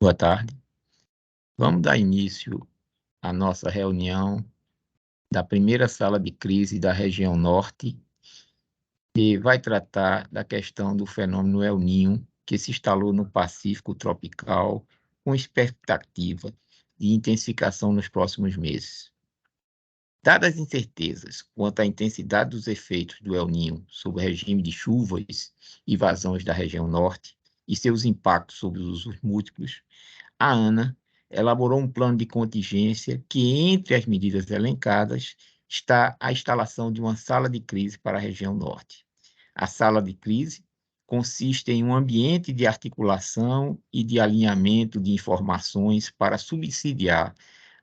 Boa tarde. Vamos dar início à nossa reunião da primeira sala de crise da região norte, que vai tratar da questão do fenômeno El Niño, que se instalou no Pacífico tropical, com expectativa de intensificação nos próximos meses. Dadas as incertezas quanto à intensidade dos efeitos do El Niño sobre o regime de chuvas e vazões da região norte e seus impactos sobre os usos múltiplos, a ANA elaborou um plano de contingência que, entre as medidas elencadas, está a instalação de uma sala de crise para a região norte. A sala de crise consiste em um ambiente de articulação e de alinhamento de informações para subsidiar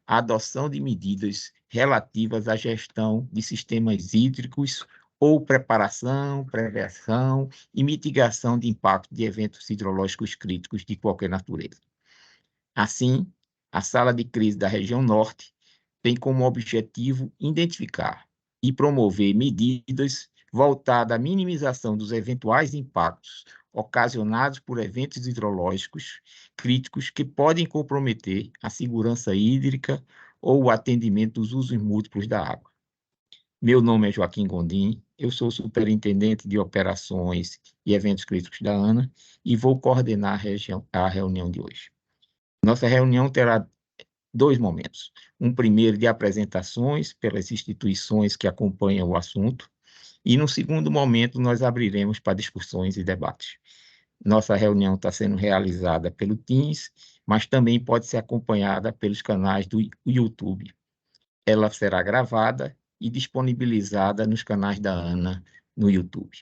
a adoção de medidas relativas à gestão de sistemas hídricos ou preparação, prevenção e mitigação de impacto de eventos hidrológicos críticos de qualquer natureza. Assim, a sala de crise da região norte tem como objetivo identificar e promover medidas voltadas à minimização dos eventuais impactos ocasionados por eventos hidrológicos críticos que podem comprometer a segurança hídrica ou o atendimento dos usos múltiplos da água. Meu nome é Joaquim Gondim, eu sou superintendente de operações e eventos críticos da ANA e vou coordenar a reunião de hoje. Nossa reunião terá dois momentos. Um primeiro de apresentações pelas instituições que acompanham o assunto, e no segundo momento nós abriremos para discussões e debates. Nossa reunião está sendo realizada pelo Teams, mas também pode ser acompanhada pelos canais do YouTube. Ela será gravada e disponibilizada nos canais da ANA no YouTube.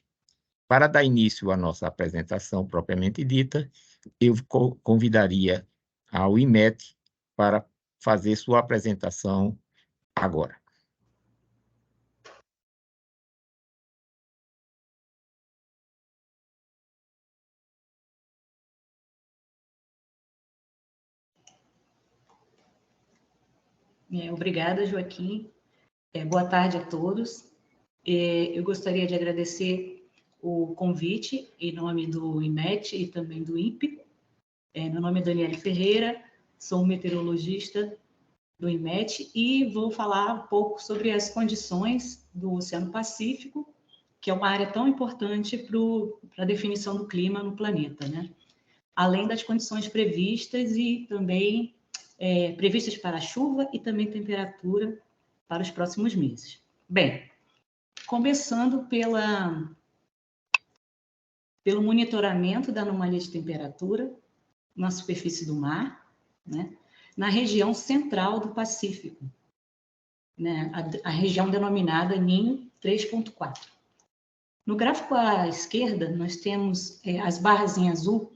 Para dar início à nossa apresentação propriamente dita, eu convidaria ao IMET para fazer sua apresentação agora. Obrigada, Joaquim. Boa tarde a todos. Eu gostaria de agradecer o convite em nome do IMET e também do INPE. Meu nome é Daniele Ferreira, sou meteorologista do IMET e vou falar um pouco sobre as condições do Oceano Pacífico, que é uma área tão importante para a definição do clima no planeta, né? Além das condições previstas e também previstas para a chuva e também temperatura para os próximos meses. Bem, começando pelo monitoramento da anomalia de temperatura na superfície do mar, né, na região central do Pacífico, né, a região denominada Ninho 3.4. No gráfico à esquerda, nós temos as barras em azul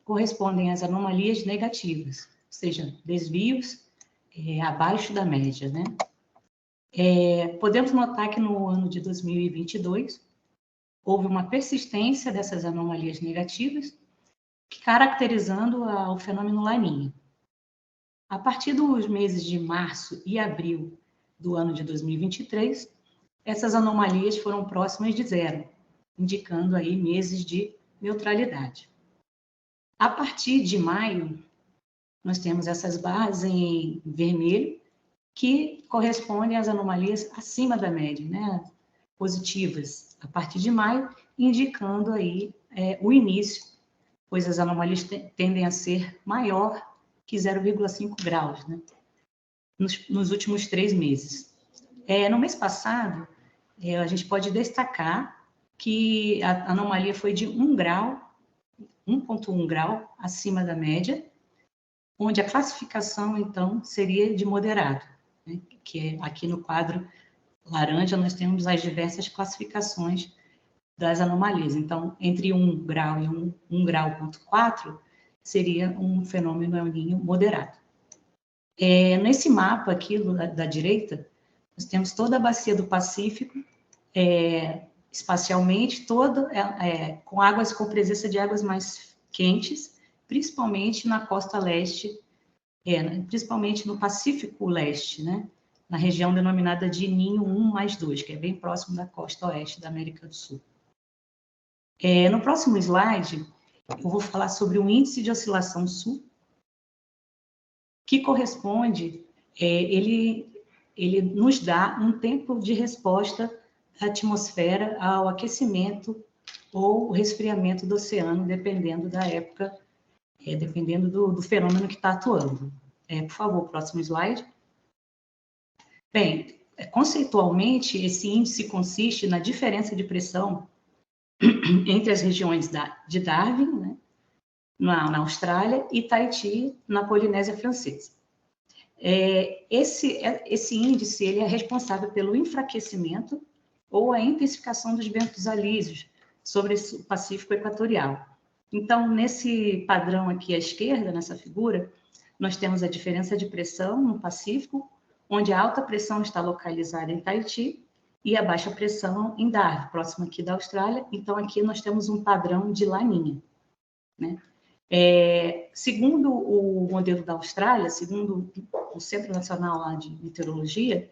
correspondem às anomalias negativas, ou seja, desvios abaixo da média, né? Podemos notar que no ano de 2022 houve uma persistência dessas anomalias negativas, caracterizando o fenômeno Laninha. A partir dos meses de março e abril do ano de 2023, essas anomalias foram próximas de zero, indicando aí meses de neutralidade. A partir de maio, nós temos essas barras em vermelho, que correspondem às anomalias acima da média, né? Positivas, a partir de maio, indicando aí o início, pois as anomalias tendem a ser maior que 0,5 graus, né? Nos últimos 3 meses. No mês passado, a gente pode destacar que a anomalia foi de 1 grau, 1,1 grau acima da média, onde a classificação, então, seria de moderado, né? Que aqui no quadro laranja nós temos as diversas classificações das anomalias. Então, entre 1 grau e 1 grau,4 seria um fenômeno El Niño moderado. Nesse mapa aqui da direita, nós temos toda a bacia do Pacífico, espacialmente, toda com águas com presença de águas mais quentes, principalmente na costa leste, principalmente no Pacífico Leste, né? Na região denominada de Ninho 1+2, que é bem próximo da costa oeste da América do Sul. No próximo slide, eu vou falar sobre o índice de oscilação sul, que corresponde, ele nos dá um tempo de resposta da atmosfera ao aquecimento ou resfriamento do oceano, dependendo da época, dependendo do fenômeno que está atuando. Por favor, próximo slide. Bem, conceitualmente, esse índice consiste na diferença de pressão entre as regiões de Darwin, né, na Austrália, e Tahiti, na Polinésia Francesa. Esse índice ele é responsável pelo enfraquecimento ou a intensificação dos ventos alísios sobre o Pacífico Equatorial. Então, nesse padrão aqui à esquerda, nessa figura, nós temos a diferença de pressão no Pacífico, onde a alta pressão está localizada em Tahiti e a baixa pressão em Darwin, próximo aqui da Austrália. Então, aqui nós temos um padrão de laninha, né? Segundo o modelo da Austrália, segundo o Centro Nacional lá de Meteorologia,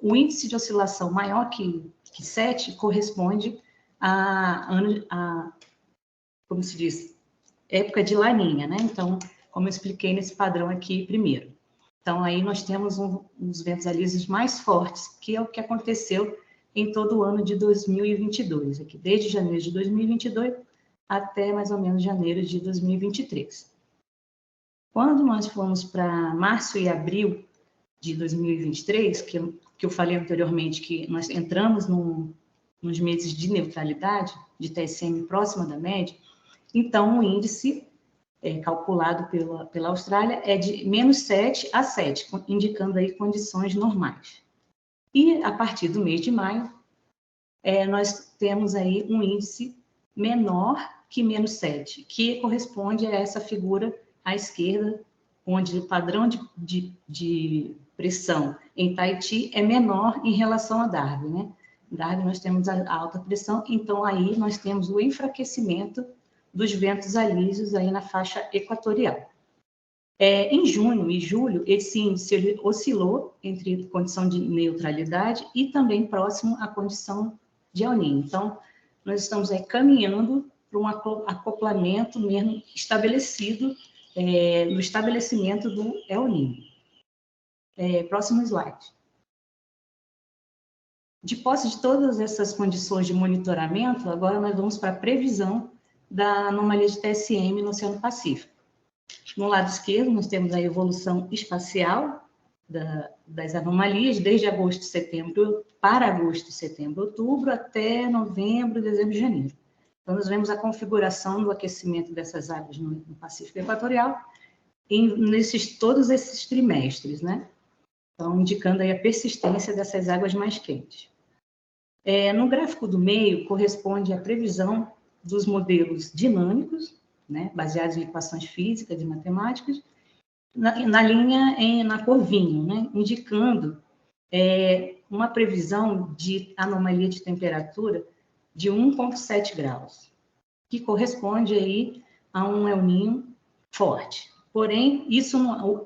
o índice de oscilação maior que 7 corresponde como se diz, época de laninha, né? Então, como eu expliquei nesse padrão aqui primeiro. Então, aí nós temos uns ventos alísios mais fortes, que é o que aconteceu em todo o ano de 2022, aqui desde janeiro de 2022 até mais ou menos janeiro de 2023. Quando nós fomos para março e abril de 2023, que eu falei anteriormente que nós entramos nos meses de neutralidade, de TSM próxima da média, então o índice calculado pela Austrália é de -7 a 7, indicando aí condições normais. E a partir do mês de maio, nós temos aí um índice menor que -7, que corresponde a essa figura à esquerda, onde o padrão de pressão em Tahiti é menor em relação a Darwin, né? Em Darwin nós temos a alta pressão, então aí nós temos o enfraquecimento dos ventos alísios aí na faixa equatorial. Em junho e julho, esse índice ele oscilou entre condição de neutralidade e também próximo à condição de El Niño. Então, nós estamos aí caminhando para um acoplamento mesmo estabelecido no estabelecimento do El Niño. Próximo slide. De posse de todas essas condições de monitoramento, agora nós vamos para a previsão da anomalia de TSM no Oceano Pacífico. No lado esquerdo, nós temos a evolução espacial das anomalias, desde agosto, setembro, para agosto, setembro, outubro, até novembro, dezembro e janeiro. Então, nós vemos a configuração do aquecimento dessas águas no Pacífico Equatorial todos esses trimestres, né? Então, indicando aí a persistência dessas águas mais quentes. No gráfico do meio, corresponde à previsão dos modelos dinâmicos, né, baseados em equações físicas e matemáticas, na linha na cor vinho, né, indicando uma previsão de anomalia de temperatura de 1,7 graus, que corresponde aí a um El Niño forte. Porém, isso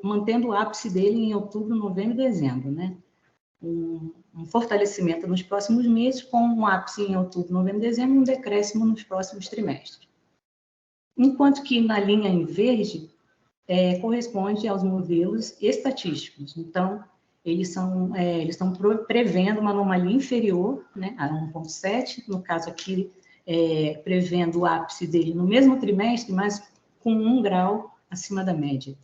mantendo o ápice dele em outubro, novembro e dezembro, né? Um fortalecimento nos próximos meses, com um ápice em outubro, novembro e dezembro, e um decréscimo nos próximos trimestres. Enquanto que na linha em verde, corresponde aos modelos estatísticos. Então, eles estão prevendo uma anomalia inferior, né, a 1,7, no caso aqui, prevendo o ápice dele no mesmo trimestre, mas com 1 grau acima da média.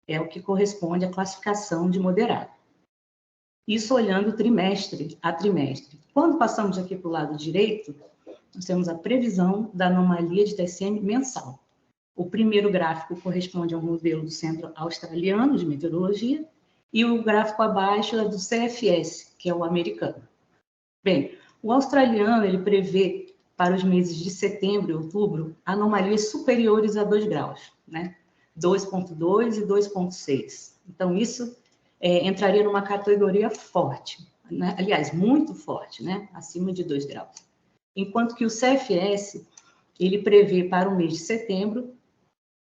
É o que corresponde à classificação de moderado. Isso olhando trimestre a trimestre. Quando passamos aqui para o lado direito, nós temos a previsão da anomalia de TSM mensal. O primeiro gráfico corresponde ao modelo do Centro Australiano de Meteorologia e o gráfico abaixo é do CFS, que é o americano. Bem, o australiano ele prevê para os meses de setembro e outubro anomalias superiores a 2 graus, né? 2,2 e 2,6. Então, isso entraria numa categoria forte, né? Aliás, muito forte, né? Acima de 2 graus. Enquanto que o CFS, ele prevê para o mês de setembro,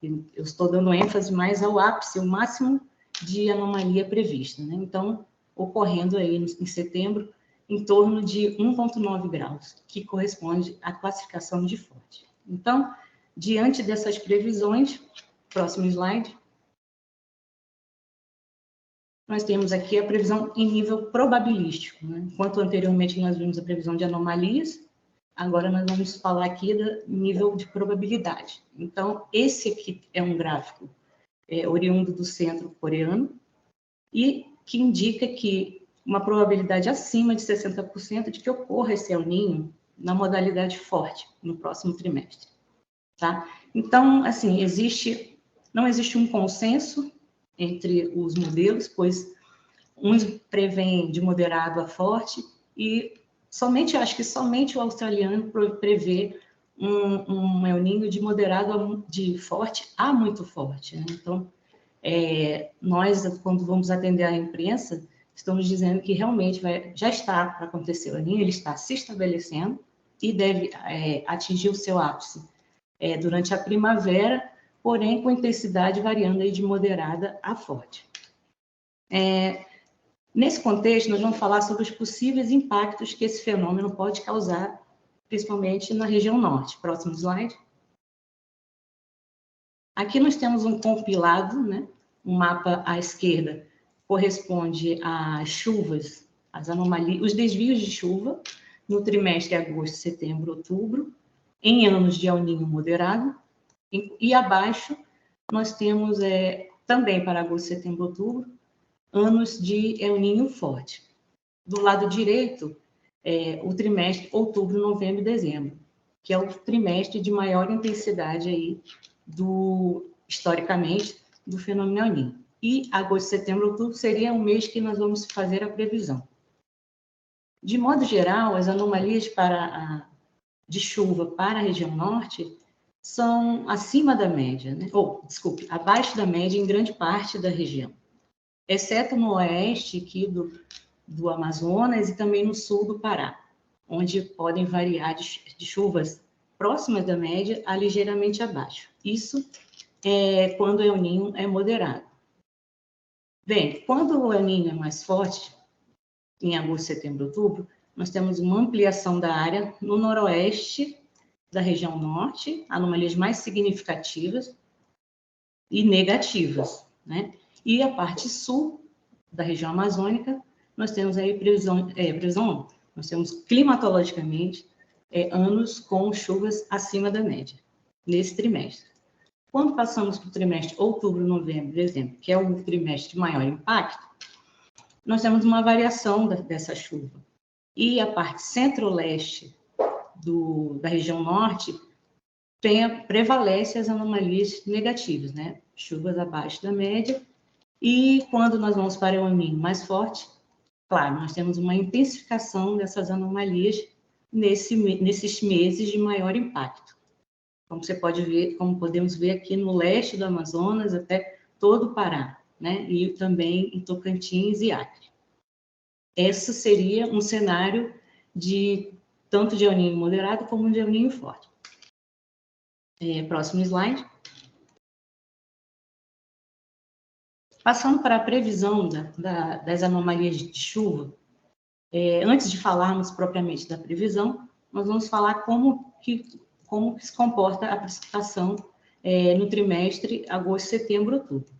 eu estou dando ênfase mais ao ápice, o máximo de anomalia prevista, né? Então, ocorrendo aí em setembro, em torno de 1,9 graus, que corresponde à classificação de forte. Então, diante dessas previsões, próximo slide, nós temos aqui a previsão em nível probabilístico, né? Enquanto anteriormente nós vimos a previsão de anomalias, agora nós vamos falar aqui do nível de probabilidade. Então, esse aqui é um gráfico oriundo do centro coreano e que indica que uma probabilidade acima de 60% de que ocorra esse El Niño na modalidade forte no próximo trimestre, tá? Então, assim, não existe um consenso entre os modelos, pois uns prevêem de moderado a forte e acho que somente o australiano prevê um El Niño de moderado de forte a muito forte, né? Então, nós, quando vamos atender a imprensa, estamos dizendo que realmente já está para acontecer o El Niño, ele está se estabelecendo e deve atingir o seu ápice durante a primavera, porém com intensidade variando aí de moderada a forte. Nesse contexto, nós vamos falar sobre os possíveis impactos que esse fenômeno pode causar, principalmente na região norte. Próximo slide. Aqui nós temos um compilado, né? Um mapa à esquerda corresponde às chuvas, às anomalias, os desvios de chuva no trimestre agosto, setembro, outubro, em anos de El Niño moderado, e abaixo nós temos também para agosto, setembro, outubro, anos de El Niño forte. Do lado direito, o trimestre outubro, novembro e dezembro, que é o trimestre de maior intensidade aí historicamente do fenômeno El Niño. E agosto, setembro, outubro seria o mês que nós vamos fazer a previsão. De modo geral, as anomalias de chuva para a região norte são acima da média, né? Abaixo da média em grande parte da região, exceto no oeste aqui do Amazonas e também no sul do Pará, onde podem variar de chuvas próximas da média a ligeiramente abaixo. Isso é quando o El Niño é moderado. Bem, quando o El Niño é mais forte, em agosto, setembro, outubro, nós temos uma ampliação da área no noroeste da região norte, anomalias mais significativas e negativas, né? E a parte sul da região amazônica, nós temos aí nós temos climatologicamente anos com chuvas acima da média, nesse trimestre. Quando passamos para o trimestre outubro, novembro, dezembro, que é o trimestre de maior impacto, nós temos uma variação dessa chuva. E a parte centro-leste da região norte prevalece as anomalias negativas, né? Chuvas abaixo da média. E quando nós vamos para o El Niño mais forte, claro, nós temos uma intensificação dessas anomalias nesses meses de maior impacto. Como você pode ver, como podemos ver aqui no leste do Amazonas até todo o Pará, né? E também em Tocantins e Acre. Esse seria um cenário tanto de El Niño moderado como de El Niño forte. Próximo slide. Passando para a previsão das anomalias de chuva, antes de falarmos propriamente da previsão, nós vamos falar como que se comporta a precipitação no trimestre agosto, setembro, outubro.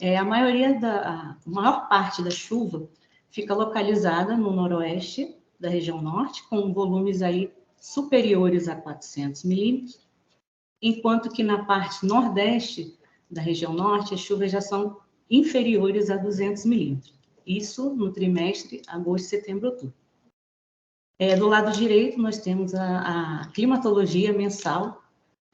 A maior parte da chuva fica localizada no noroeste da região norte, com volumes aí superiores a 400 milímetros, enquanto que na parte nordeste da região norte, as chuvas já são inferiores a 200 milímetros. Isso no trimestre agosto, setembro, outubro. Do lado direito, nós temos a climatologia mensal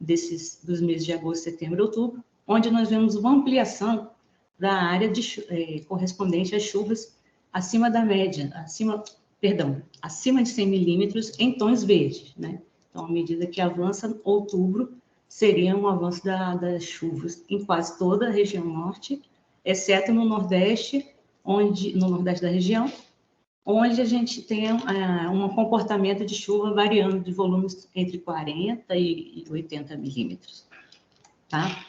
dos meses de agosto, setembro e outubro, onde nós vemos uma ampliação da área correspondente às chuvas acima da média, acima de 100 milímetros em tons verdes, né? Então, à medida que avança outubro, seria um avanço das chuvas em quase toda a região norte, exceto no nordeste da região, onde a gente tem um comportamento de chuva variando de volumes entre 40 e 80 milímetros, tá?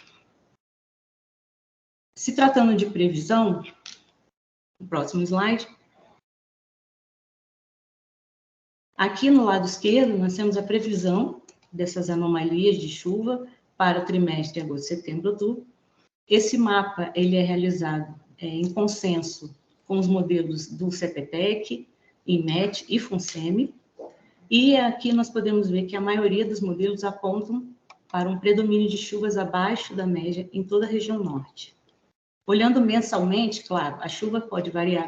Se tratando de previsão, o próximo slide. Aqui no lado esquerdo, nós temos a previsão dessas anomalias de chuva para o trimestre agosto, setembro, outubro. Esse mapa ele é realizado em consenso com os modelos do CPTEC, INMET e FUNSEMI, e aqui nós podemos ver que a maioria dos modelos apontam para um predomínio de chuvas abaixo da média em toda a região norte. Olhando mensalmente, claro, a chuva pode variar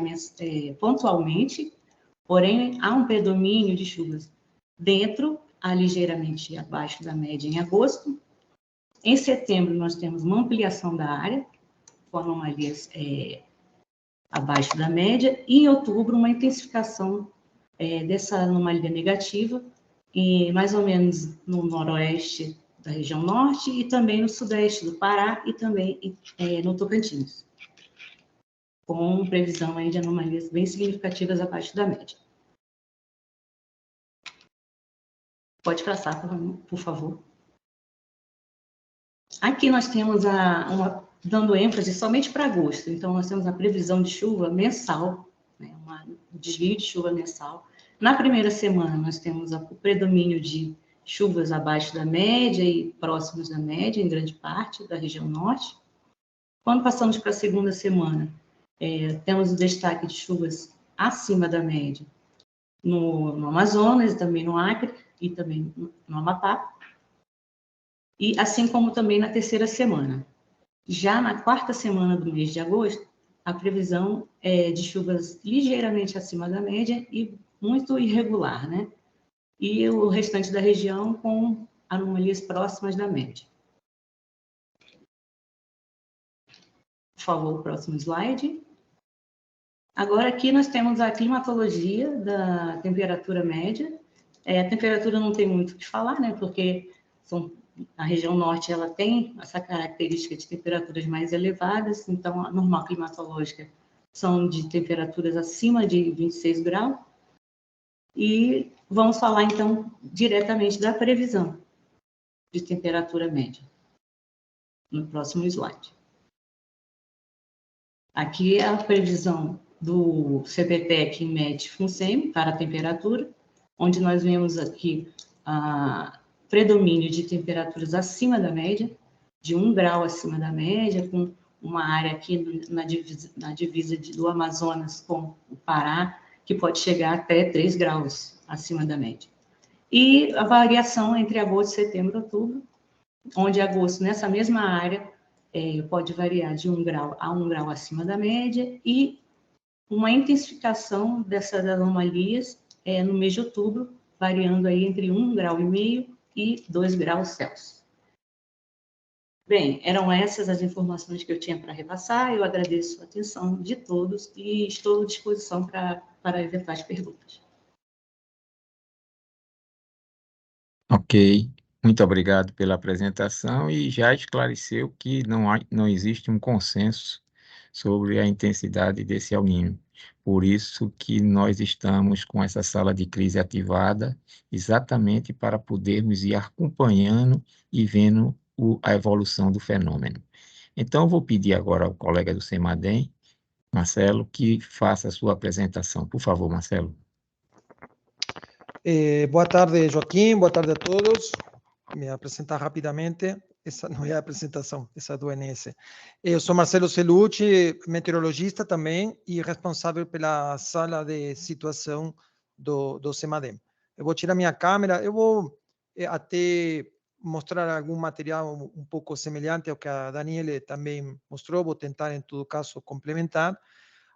pontualmente, porém há um predomínio de chuvas dentro, ligeiramente abaixo da média em agosto. Em setembro, nós temos uma ampliação da área, com anomalias abaixo da média, e em outubro, uma intensificação dessa anomalia negativa, mais ou menos no noroeste da região norte e também no sudeste do Pará e também no Tocantins, com previsão aí de anomalias bem significativas abaixo da média. Pode passar, por favor. Aqui nós temos dando ênfase somente para agosto, então nós temos a previsão de chuva mensal, né, um desvio de chuva mensal. Na primeira semana, nós temos o predomínio de chuvas abaixo da média e próximas da média, em grande parte da região norte. Quando passamos para a segunda semana, temos o destaque de chuvas acima da média no Amazonas, também no Acre e também no Amapá, e assim como também na terceira semana. Já na quarta semana do mês de agosto, a previsão é de chuvas ligeiramente acima da média e muito irregular, né? E o restante da região com anomalias próximas da média. Por favor, o próximo slide. Agora aqui nós temos a climatologia da temperatura média. A temperatura não tem muito o que falar, né? Porque a região norte ela tem essa característica de temperaturas mais elevadas, então a normal climatológica são de temperaturas acima de 26 graus. E vamos falar, então, diretamente da previsão de temperatura média, no próximo slide. Aqui é a previsão do CPTEC, INMET, FUNSEMI para a temperatura, onde nós vemos aqui predomínio de temperaturas acima da média, de 1 grau acima da média, com uma área aqui na divisa do Amazonas com o Pará, que pode chegar até 3 graus acima da média. E a variação entre agosto, setembro e outubro, onde agosto, nessa mesma área, pode variar de 1 grau a 1 grau acima da média, e uma intensificação dessas anomalias no mês de outubro, variando aí entre 1,5 grau e 2 graus Celsius. Bem, eram essas as informações que eu tinha para repassar. Eu agradeço a atenção de todos e estou à disposição para eventuais perguntas. Ok, muito obrigado pela apresentação e já esclareceu que não existe um consenso sobre a intensidade desse El Niño. Por isso que nós estamos com essa sala de crise ativada, exatamente para podermos ir acompanhando e vendo a evolução do fenômeno. Então, eu vou pedir agora ao colega do CEMADEM, Marcelo, que faça a sua apresentação. Por favor, Marcelo. Boa tarde, Joaquim. Boa tarde a todos. Me apresentar rapidamente. Essa não é a apresentação, essa é do ONS. Eu sou Marcelo Celucci, meteorologista também e responsável pela sala de situação do CEMADEM. Eu vou tirar minha câmera, eu vou até mostrar algum material um pouco semelhante ao que a Daniele também mostrou, vou tentar, em todo caso, complementar.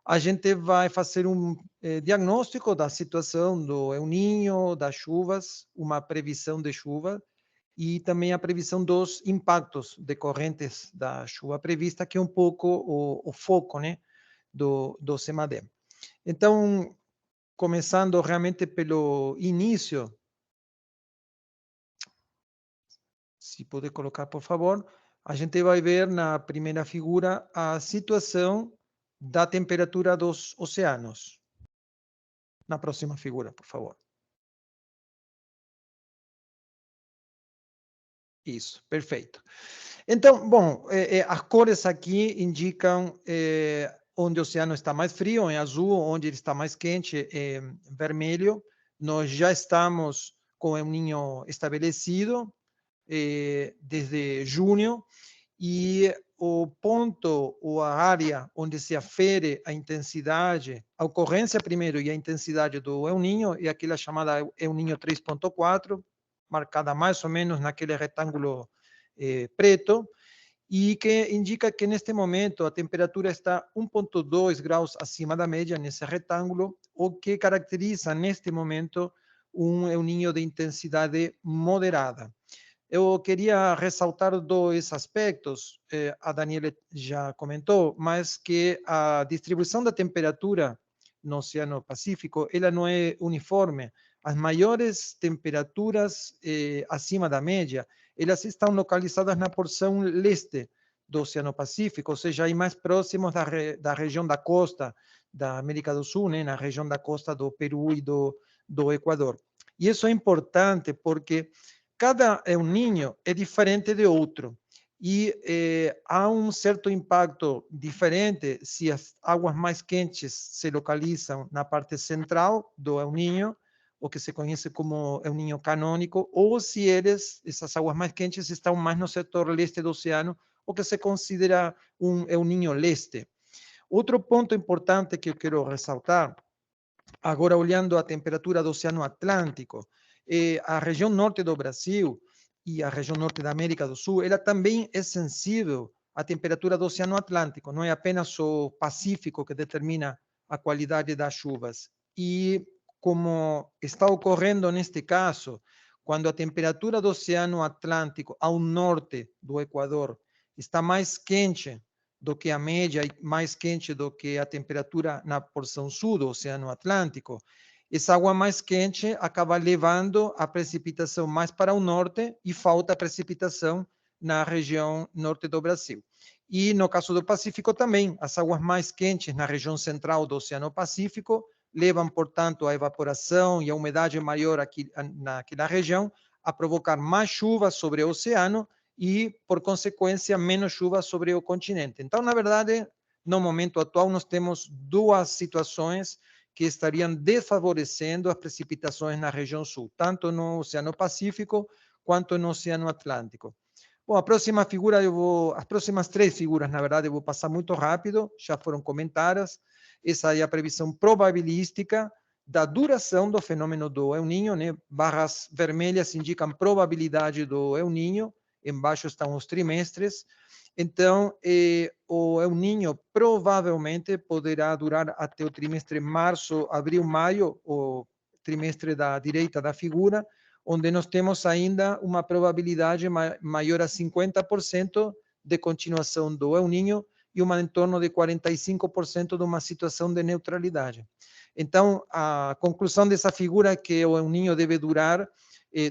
A gente vai fazer um diagnóstico da situação do El Niño, das chuvas, uma previsão de chuva e também a previsão dos impactos decorrentes da chuva prevista, que é um pouco o foco, né, do CEMADEM. Então, começando realmente pelo início, se puder colocar, por favor, a gente vai ver na primeira figura a situação da temperatura dos oceanos. Na próxima figura, por favor. Isso, perfeito. Então, bom, as cores aqui indicam onde o oceano está mais frio, em azul, onde ele está mais quente, em vermelho. Nós já estamos com o El Niño estabelecido desde junho, e o ponto ou a área onde se afere a intensidade, a ocorrência primeiro e a intensidade do El Niño é aquela chamada El Niño 3.4, marcada mais ou menos naquele retângulo preto, e que indica que neste momento a temperatura está 1,2 graus acima da média nesse retângulo, o que caracteriza neste momento El Niño de intensidade moderada. Eu queria ressaltar dois aspectos, a Daniela já comentou, mas que a distribuição da temperatura no Oceano Pacífico, ela não é uniforme. As maiores temperaturas acima da média, elas estão localizadas na porção leste do Oceano Pacífico, ou seja, aí mais próximos da região da costa da América do Sul, né, na região da costa do Peru e do Equador. E isso é importante porque cada El Niño é diferente de outro e há um certo impacto diferente se as águas mais quentes se localizam na parte central do El Niño, o que se conhece como El Niño canônico, ou se essas águas mais quentes estão mais no setor leste do oceano, o que se considera El Niño leste. Outro ponto importante que eu quero ressaltar, agora olhando a temperatura do Oceano Atlântico, a região norte do Brasil e a região norte da América do Sul, ela também é sensível à temperatura do Oceano Atlântico, não é apenas o Pacífico que determina a qualidade das chuvas. E como está ocorrendo neste caso, quando a temperatura do Oceano Atlântico ao norte do Equador está mais quente do que a média e mais quente do que a temperatura na porção sul do Oceano Atlântico, essa água mais quente acaba levando a precipitação mais para o norte e falta precipitação na região norte do Brasil. E no caso do Pacífico também, as águas mais quentes na região central do Oceano Pacífico levam, portanto, a evaporação e a umidade maior aqui, naquela região a provocar mais chuva sobre o oceano e, por consequência, menos chuva sobre o continente. Então, na verdade, no momento atual, nós temos duas situações que estariam desfavorecendo as precipitações na região sul, tanto no Oceano Pacífico quanto no Oceano Atlântico. Bom, a próxima figura, as próximas três figuras, na verdade, eu vou passar muito rápido, já foram comentadas. Essa é a previsão probabilística da duração do fenômeno do El Niño, né? Barras vermelhas indicam probabilidade do El Niño, embaixo estão os trimestres. Então, o El Niño provavelmente poderá durar até o trimestre março, abril, maio, o trimestre da direita da figura, onde nós temos ainda uma probabilidade maior a 50% de continuação do El Niño e uma em torno de 45% de uma situação de neutralidade. Então, a conclusão dessa figura é que o El Niño deve durar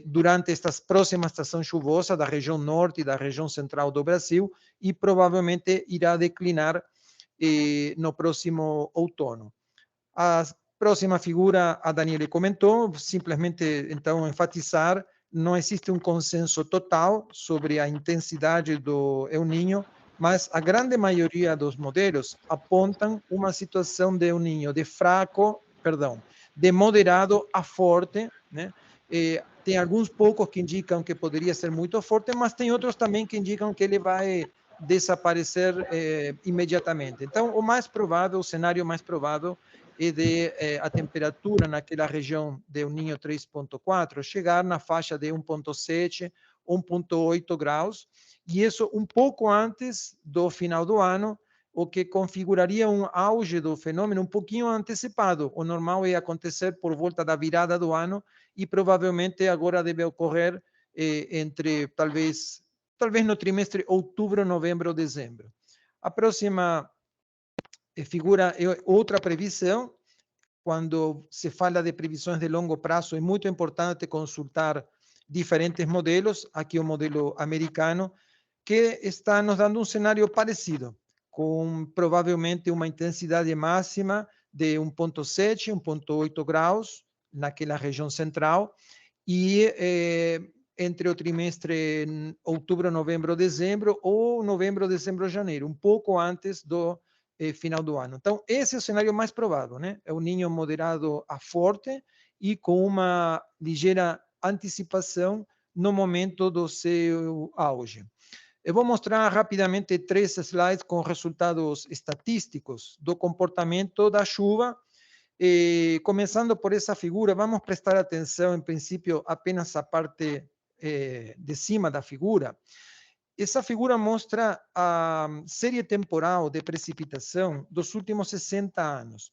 durante estas próximas estações chuvosas da região norte e da região central do Brasil e provavelmente irá declinar no próximo outono. A próxima figura a Daniele comentou, simplesmente então enfatizar, não existe um consenso total sobre a intensidade do El Niño, mas a grande maioria dos modelos apontam uma situação de El Niño de moderado a forte, né? Tem alguns poucos que indicam que poderia ser muito forte, mas tem outros também que indicam que ele vai desaparecer imediatamente. Então, o cenário mais provável é de a temperatura naquela região de El Niño 3.4 chegar na faixa de 1.7, 1.8 graus, e isso um pouco antes do final do ano, o que configuraria um auge do fenômeno um pouquinho antecipado. O normal é acontecer por volta da virada do ano e provavelmente agora deve ocorrer entre talvez no trimestre outubro, novembro, dezembro. A próxima figura é outra previsão. Quando se fala de previsões de longo prazo, é muito importante consultar diferentes modelos. Aqui o modelo americano, que está nos dando um cenário parecido, com provavelmente uma intensidade máxima de 1.7, 1.8 graus naquela região central e entre o trimestre outubro, novembro, dezembro ou novembro, dezembro, janeiro, um pouco antes do final do ano. Então, esse é o cenário mais provável, né? É um Niño moderado a forte e com uma ligeira antecipação no momento do seu auge. Eu vou mostrar rapidamente 3 slides com resultados estatísticos do comportamento da chuva. Começando por essa figura, vamos prestar atenção, em princípio, apenas a parte de cima da figura. Essa figura mostra a série temporal de precipitação dos últimos 60 anos.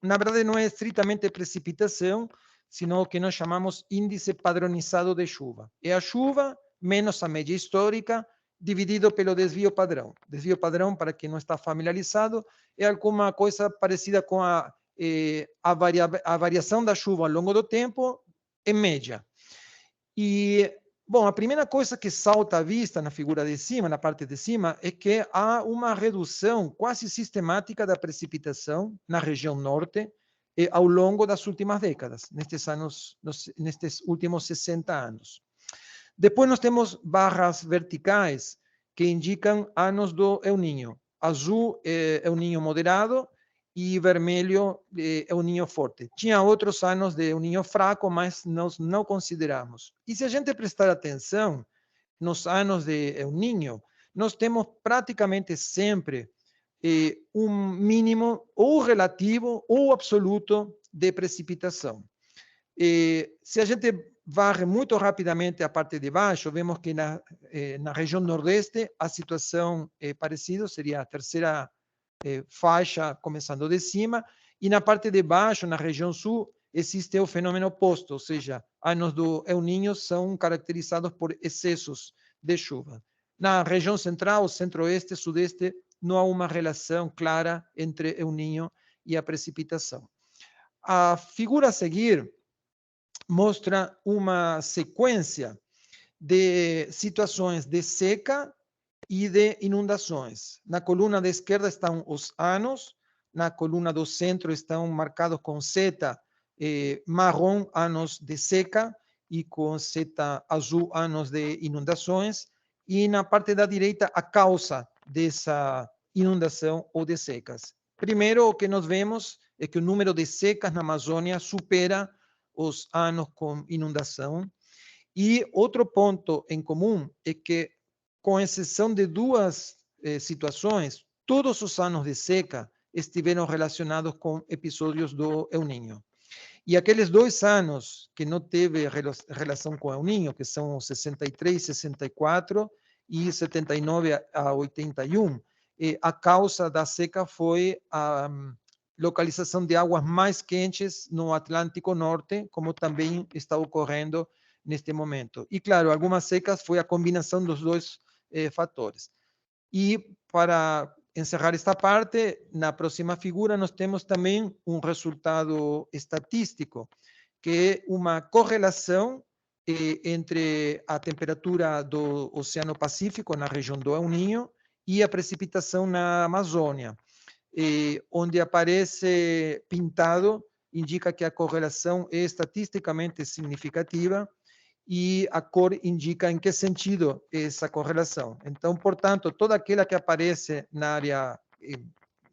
Na verdade, não é estritamente precipitação, sino o que nós chamamos índice padronizado de chuva. É a chuva menos a média histórica, dividido pelo desvio padrão. Desvio padrão, para quem não está familiarizado, é alguma coisa parecida com a variação da chuva ao longo do tempo, em média. E, bom, a primeira coisa que salta à vista na figura de cima, na parte de cima, é que há uma redução quase sistemática da precipitação na região norte ao longo das últimas décadas, nestes últimos 60 anos. Depois nós temos barras verticais que indicam anos do El Niño. Azul é El Niño moderado e vermelho é El Niño forte. Tinha outros anos de El Niño fraco, mas nós não consideramos. E se a gente prestar atenção nos anos de El Niño, nós temos praticamente sempre um mínimo ou relativo ou absoluto de precipitação. Se a gente varre muito rapidamente a parte de baixo, vemos que na região nordeste a situação é parecida, seria a terceira faixa começando de cima, e na parte de baixo, na região sul, existe o fenômeno oposto, ou seja, anos do El Niño são caracterizados por excessos de chuva. Na região central, centro-oeste, sudeste, não há uma relação clara entre El Niño e a precipitação. A figura a seguir mostra uma sequência de situações de seca e de inundações. Na coluna da esquerda estão os anos, na coluna do centro estão marcados com seta marrom, anos de seca, e com seta azul, anos de inundações, e na parte da direita a causa dessa inundação ou de secas. Primeiro, o que nós vemos é que o número de secas na Amazônia supera os anos com inundação. E outro ponto em comum é que, com exceção de duas situações, todos os anos de seca estiveram relacionados com episódios do El Niño. E aqueles 2 anos que não teve relação com El Niño, que são 63, 64 e 79 a 81, a causa da seca foi a localização de águas mais quentes no Atlântico Norte, como também está ocorrendo neste momento. E, claro, algumas secas foi a combinação dos dois fatores. E, para encerrar esta parte, na próxima figura nós temos também um resultado estatístico, que é uma correlação entre a temperatura do Oceano Pacífico, na região do El Niño, e a precipitação na Amazônia. Onde aparece pintado, indica que a correlação é estatisticamente significativa, e a cor indica em que sentido é essa correlação. Então, portanto, toda aquela que aparece na área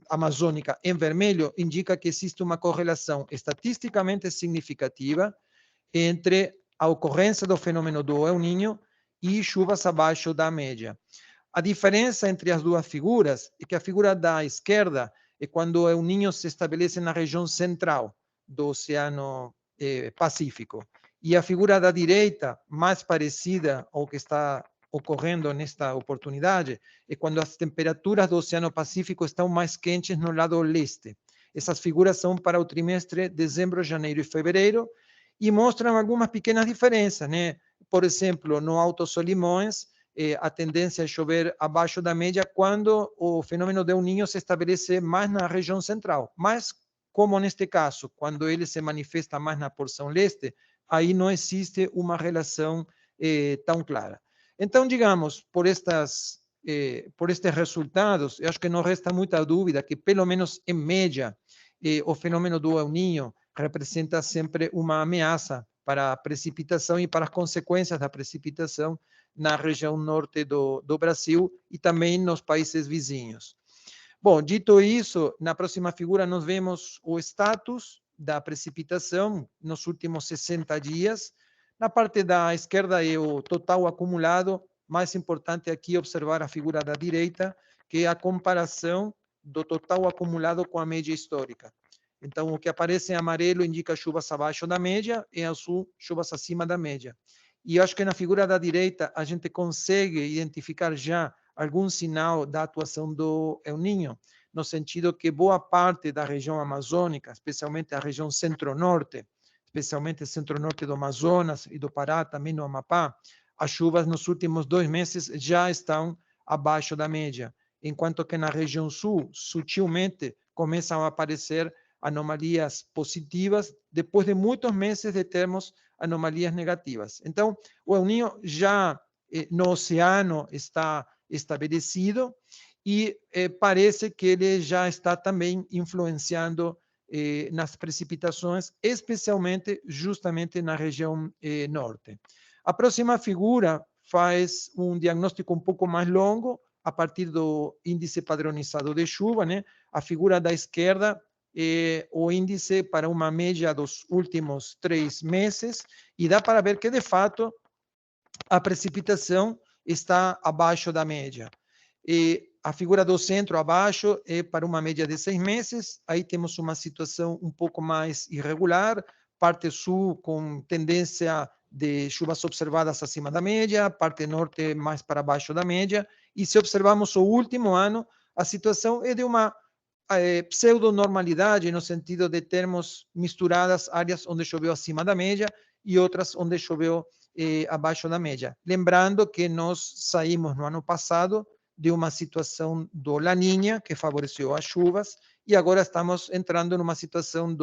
amazônica em vermelho indica que existe uma correlação estatisticamente significativa entre a ocorrência do fenômeno do El Niño e chuvas abaixo da média. A diferença entre as duas figuras é que a figura da esquerda é quando o El Niño se estabelece na região central do Oceano Pacífico. E a figura da direita, mais parecida ao que está ocorrendo nesta oportunidade, é quando as temperaturas do Oceano Pacífico estão mais quentes no lado leste. Essas figuras são para o trimestre dezembro, janeiro e fevereiro, e mostram algumas pequenas diferenças, né? Por exemplo, no Alto Solimões, a tendência é chover abaixo da média quando o fenômeno de El Niño se estabelece mais na região central. Mas, como neste caso, quando ele se manifesta mais na porção leste, aí não existe uma relação tão clara. Então, digamos, por estes resultados, eu acho que não resta muita dúvida que, pelo menos em média, o fenômeno do El Niño representa sempre uma ameaça para a precipitação e para as consequências da precipitação na região norte do Brasil e também nos países vizinhos. Bom, dito isso, na próxima figura nós vemos o status da precipitação nos últimos 60 dias. Na parte da esquerda é o total acumulado, mais importante aqui observar a figura da direita, que é a comparação do total acumulado com a média histórica. Então, o que aparece em amarelo indica chuvas abaixo da média, em azul, chuvas acima da média. E eu acho que na figura da direita a gente consegue identificar já algum sinal da atuação do El Niño, no sentido que boa parte da região amazônica, especialmente a região centro-norte, especialmente centro-norte do Amazonas e do Pará, também no Amapá, as chuvas nos últimos 2 meses já estão abaixo da média, enquanto que na região sul, sutilmente, começam a aparecer anomalias positivas depois de muitos meses de termos anomalias negativas. Então, o El Niño já no oceano está estabelecido e parece que ele já está também influenciando nas precipitações, especialmente justamente na região norte. A próxima figura faz um diagnóstico um pouco mais longo, a partir do índice padronizado de chuva, né? A figura da esquerda é o índice para uma média dos últimos 3 meses, e dá para ver que, de fato, a precipitação está abaixo da média. E a figura do centro abaixo é para uma média de 6 meses, aí temos uma situação um pouco mais irregular, parte sul com tendência de chuvas observadas acima da média, parte norte mais para baixo da média, e se observarmos o último ano, a situação é de uma pseudo-normalidade, no sentido de termos misturadas áreas onde choveu acima da média e outras onde choveu abaixo da média. Lembrando que nós saímos no ano passado de uma situação do La Niña, que favoreceu as chuvas, e agora estamos entrando numa situação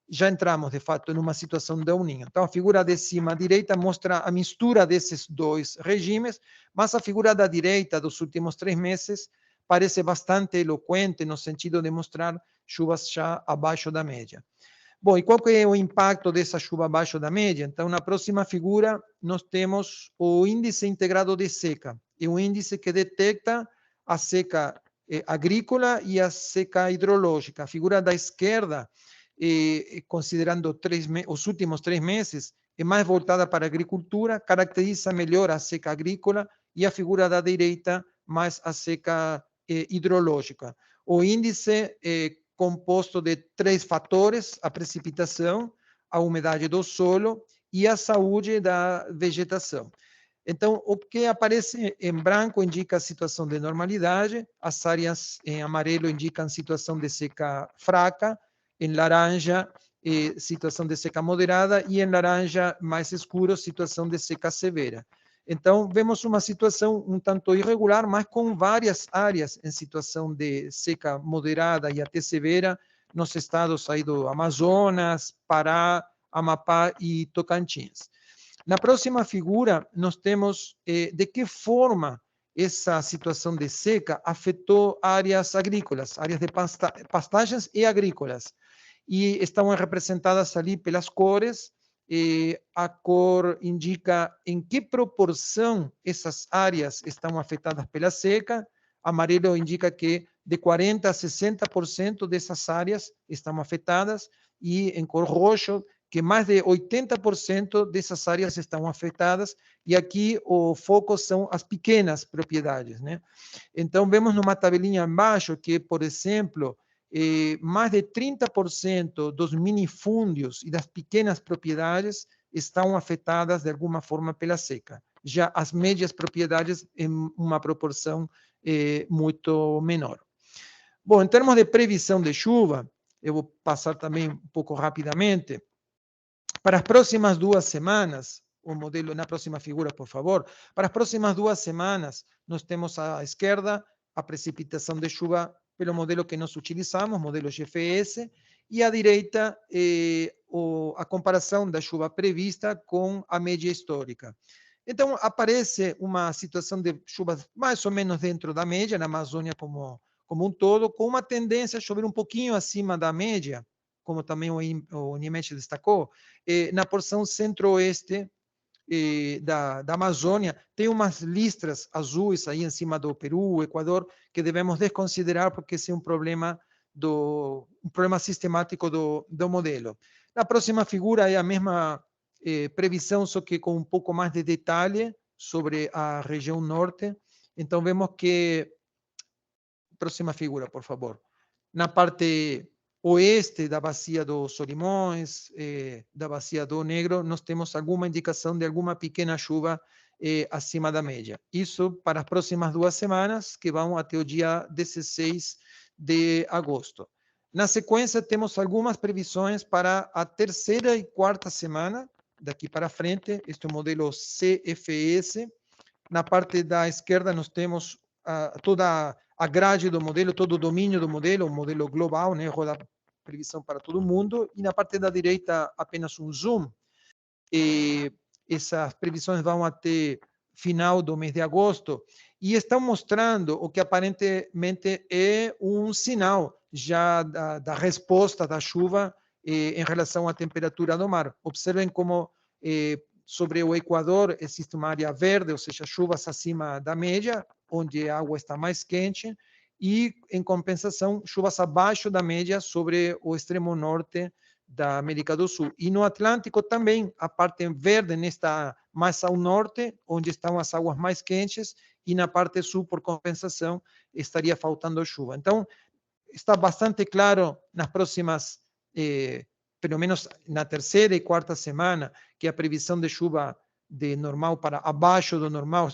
já entramos, de fato, numa situação do El Niño. Então, a figura de cima à direita mostra a mistura desses dois regimes, mas a figura da direita dos últimos 3 meses parece bastante eloquente no sentido de mostrar chuvas já abaixo da média. Bom, e qual que é o impacto dessa chuva abaixo da média? Então, na próxima figura, nós temos o índice integrado de seca. É um índice que detecta a seca agrícola e a seca hidrológica. A figura da esquerda, considerando os últimos 3 meses, é mais voltada para a agricultura, caracteriza melhor a seca agrícola, e a figura da direita, mais a seca hidrológica. O índice composto de 3 fatores: a precipitação, a umidade do solo e a saúde da vegetação. Então, o que aparece em branco indica a situação de normalidade, as áreas em amarelo indicam situação de seca fraca, em laranja, situação de seca moderada, e em laranja mais escuro, situação de seca severa. Então, vemos uma situação um tanto irregular, mas com várias áreas em situação de seca moderada e até severa, nos estados aí do Amazonas, Pará, Amapá e Tocantins. Na próxima figura, nós temos de que forma essa situação de seca afetou áreas agrícolas, áreas de pastagens e agrícolas. E estão representadas ali pelas cores. A cor indica em que proporção essas áreas estão afetadas pela seca. Amarelo indica que de 40% a 60% dessas áreas estão afetadas, e em cor roxo, que mais de 80% dessas áreas estão afetadas, e aqui o foco são as pequenas propriedades, né? Então, vemos numa tabelinha abaixo que, por exemplo, mais de 30% dos minifúndios e das pequenas propriedades estão afetadas de alguma forma pela seca. Já as médias propriedades em uma proporção muito menor. Bom, em termos de previsão de chuva, eu vou passar também um pouco rapidamente. Para as próximas 2 semanas, o modelo, na próxima figura, por favor, para as próximas 2 semanas, nós temos à esquerda a precipitação de chuva pelo modelo que nós utilizamos, modelo GFS, e à direita a comparação da chuva prevista com a média histórica. Então, aparece uma situação de chuvas mais ou menos dentro da média, na Amazônia como um todo, com uma tendência a chover um pouquinho acima da média, como também o NIMET destacou. Na porção centro-oeste da Amazônia, tem umas listras azuis aí em cima do Peru, Equador, que devemos desconsiderar, porque esse é um problema sistemático do modelo. Na próxima figura é a mesma previsão, só que com um pouco mais de detalhe sobre a região norte. Então, vemos que... Próxima figura, por favor. Na parte oeste da bacia dos Solimões, da bacia do Negro, nós temos alguma indicação de alguma pequena chuva acima da média. Isso para as próximas 2 semanas, que vão até o dia 16 de agosto. Na sequência, temos algumas previsões para a terceira e quarta semana, daqui para frente. Este é o modelo CFS. Na parte da esquerda, nós temos toda a grade do modelo, todo o domínio do modelo, um modelo global, né, roda previsão para todo mundo, e na parte da direita apenas um zoom. E essas previsões vão até final do mês de agosto e estão mostrando o que aparentemente é um sinal já da resposta da chuva em relação à temperatura do mar. Observem como sobre o Equador existe uma área verde, ou seja, chuvas acima da média, onde a água está mais quente, e, em compensação, chuvas abaixo da média sobre o extremo norte da América do Sul. E no Atlântico também, a parte verde está mais ao norte, onde estão as águas mais quentes, e na parte sul, por compensação, estaria faltando chuva. Então, está bastante claro nas próximas, pelo menos na terceira e quarta semana, que a previsão de chuva de normal para abaixo do normal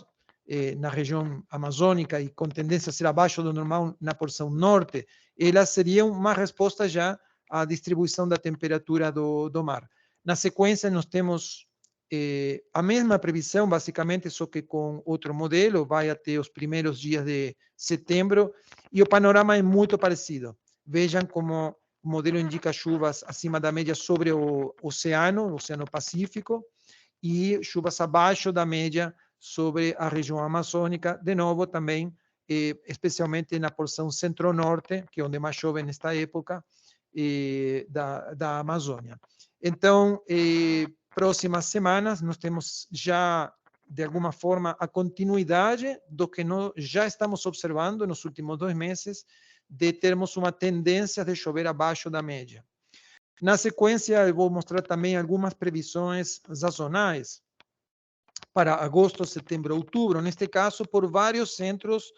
na região amazônica e com tendência a ser abaixo do normal na porção norte, elas seriam uma resposta já à distribuição da temperatura do mar. Na sequência, nós temos a mesma previsão, basicamente, só que com outro modelo, vai até os primeiros dias de setembro, e o panorama é muito parecido. Vejam como o modelo indica chuvas acima da média sobre o Oceano Pacífico, e chuvas abaixo da média sobre a região amazônica, de novo também, especialmente na porção centro-norte, que é onde mais chove nesta época, da Amazônia. Então, próximas semanas, nós temos já, de alguma forma, a continuidade do que nós já estamos observando nos últimos 2 meses, de termos uma tendência de chover abaixo da média. Na sequência, eu vou mostrar também algumas previsões sazonais para agosto, setembro, outubro, neste caso, por vários centros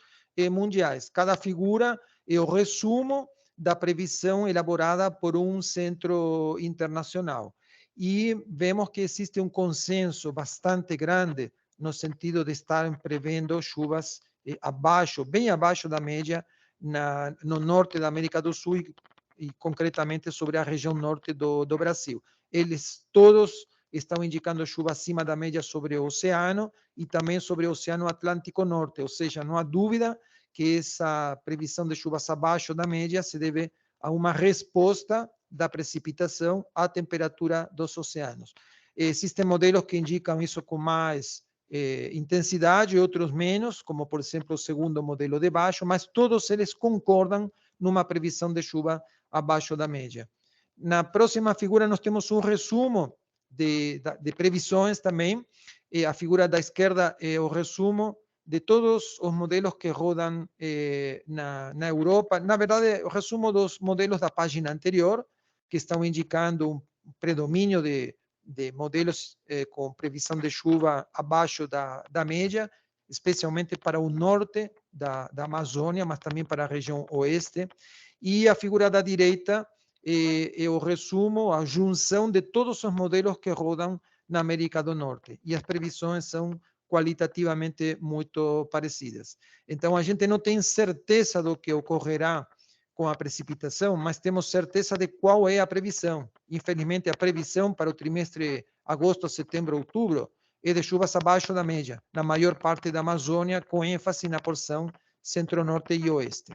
mundiais. Cada figura é o resumo da previsão elaborada por um centro internacional. E vemos que existe um consenso bastante grande no sentido de estar prevendo chuvas abaixo, bem abaixo da média, no norte da América do Sul e concretamente sobre a região norte do Brasil. Eles todos estão indicando chuva acima da média sobre o oceano e também sobre o Oceano Atlântico Norte, ou seja, não há dúvida que essa previsão de chuvas abaixo da média se deve a uma resposta da precipitação à temperatura dos oceanos. Existem modelos que indicam isso com mais intensidade e outros menos, como, por exemplo, o segundo modelo de baixo, mas todos eles concordam numa previsão de chuva abaixo da média. Na próxima figura, nós temos um resumo de previsões também. A figura da esquerda é o resumo de todos os modelos que rodam na Europa. Na verdade, o resumo dos modelos da página anterior, que estão indicando um predomínio de modelos com previsão de chuva abaixo da média, especialmente para o norte da Amazônia, mas também para a região oeste. E a figura da direita é o resumo, a junção de todos os modelos que rodam na América do Norte. E as previsões são qualitativamente muito parecidas. Então, a gente não tem certeza do que ocorrerá com a precipitação, mas temos certeza de qual é a previsão. Infelizmente, a previsão para o trimestre agosto, setembro, outubro é de chuvas abaixo da média, na maior parte da Amazônia, com ênfase na porção centro-norte e oeste.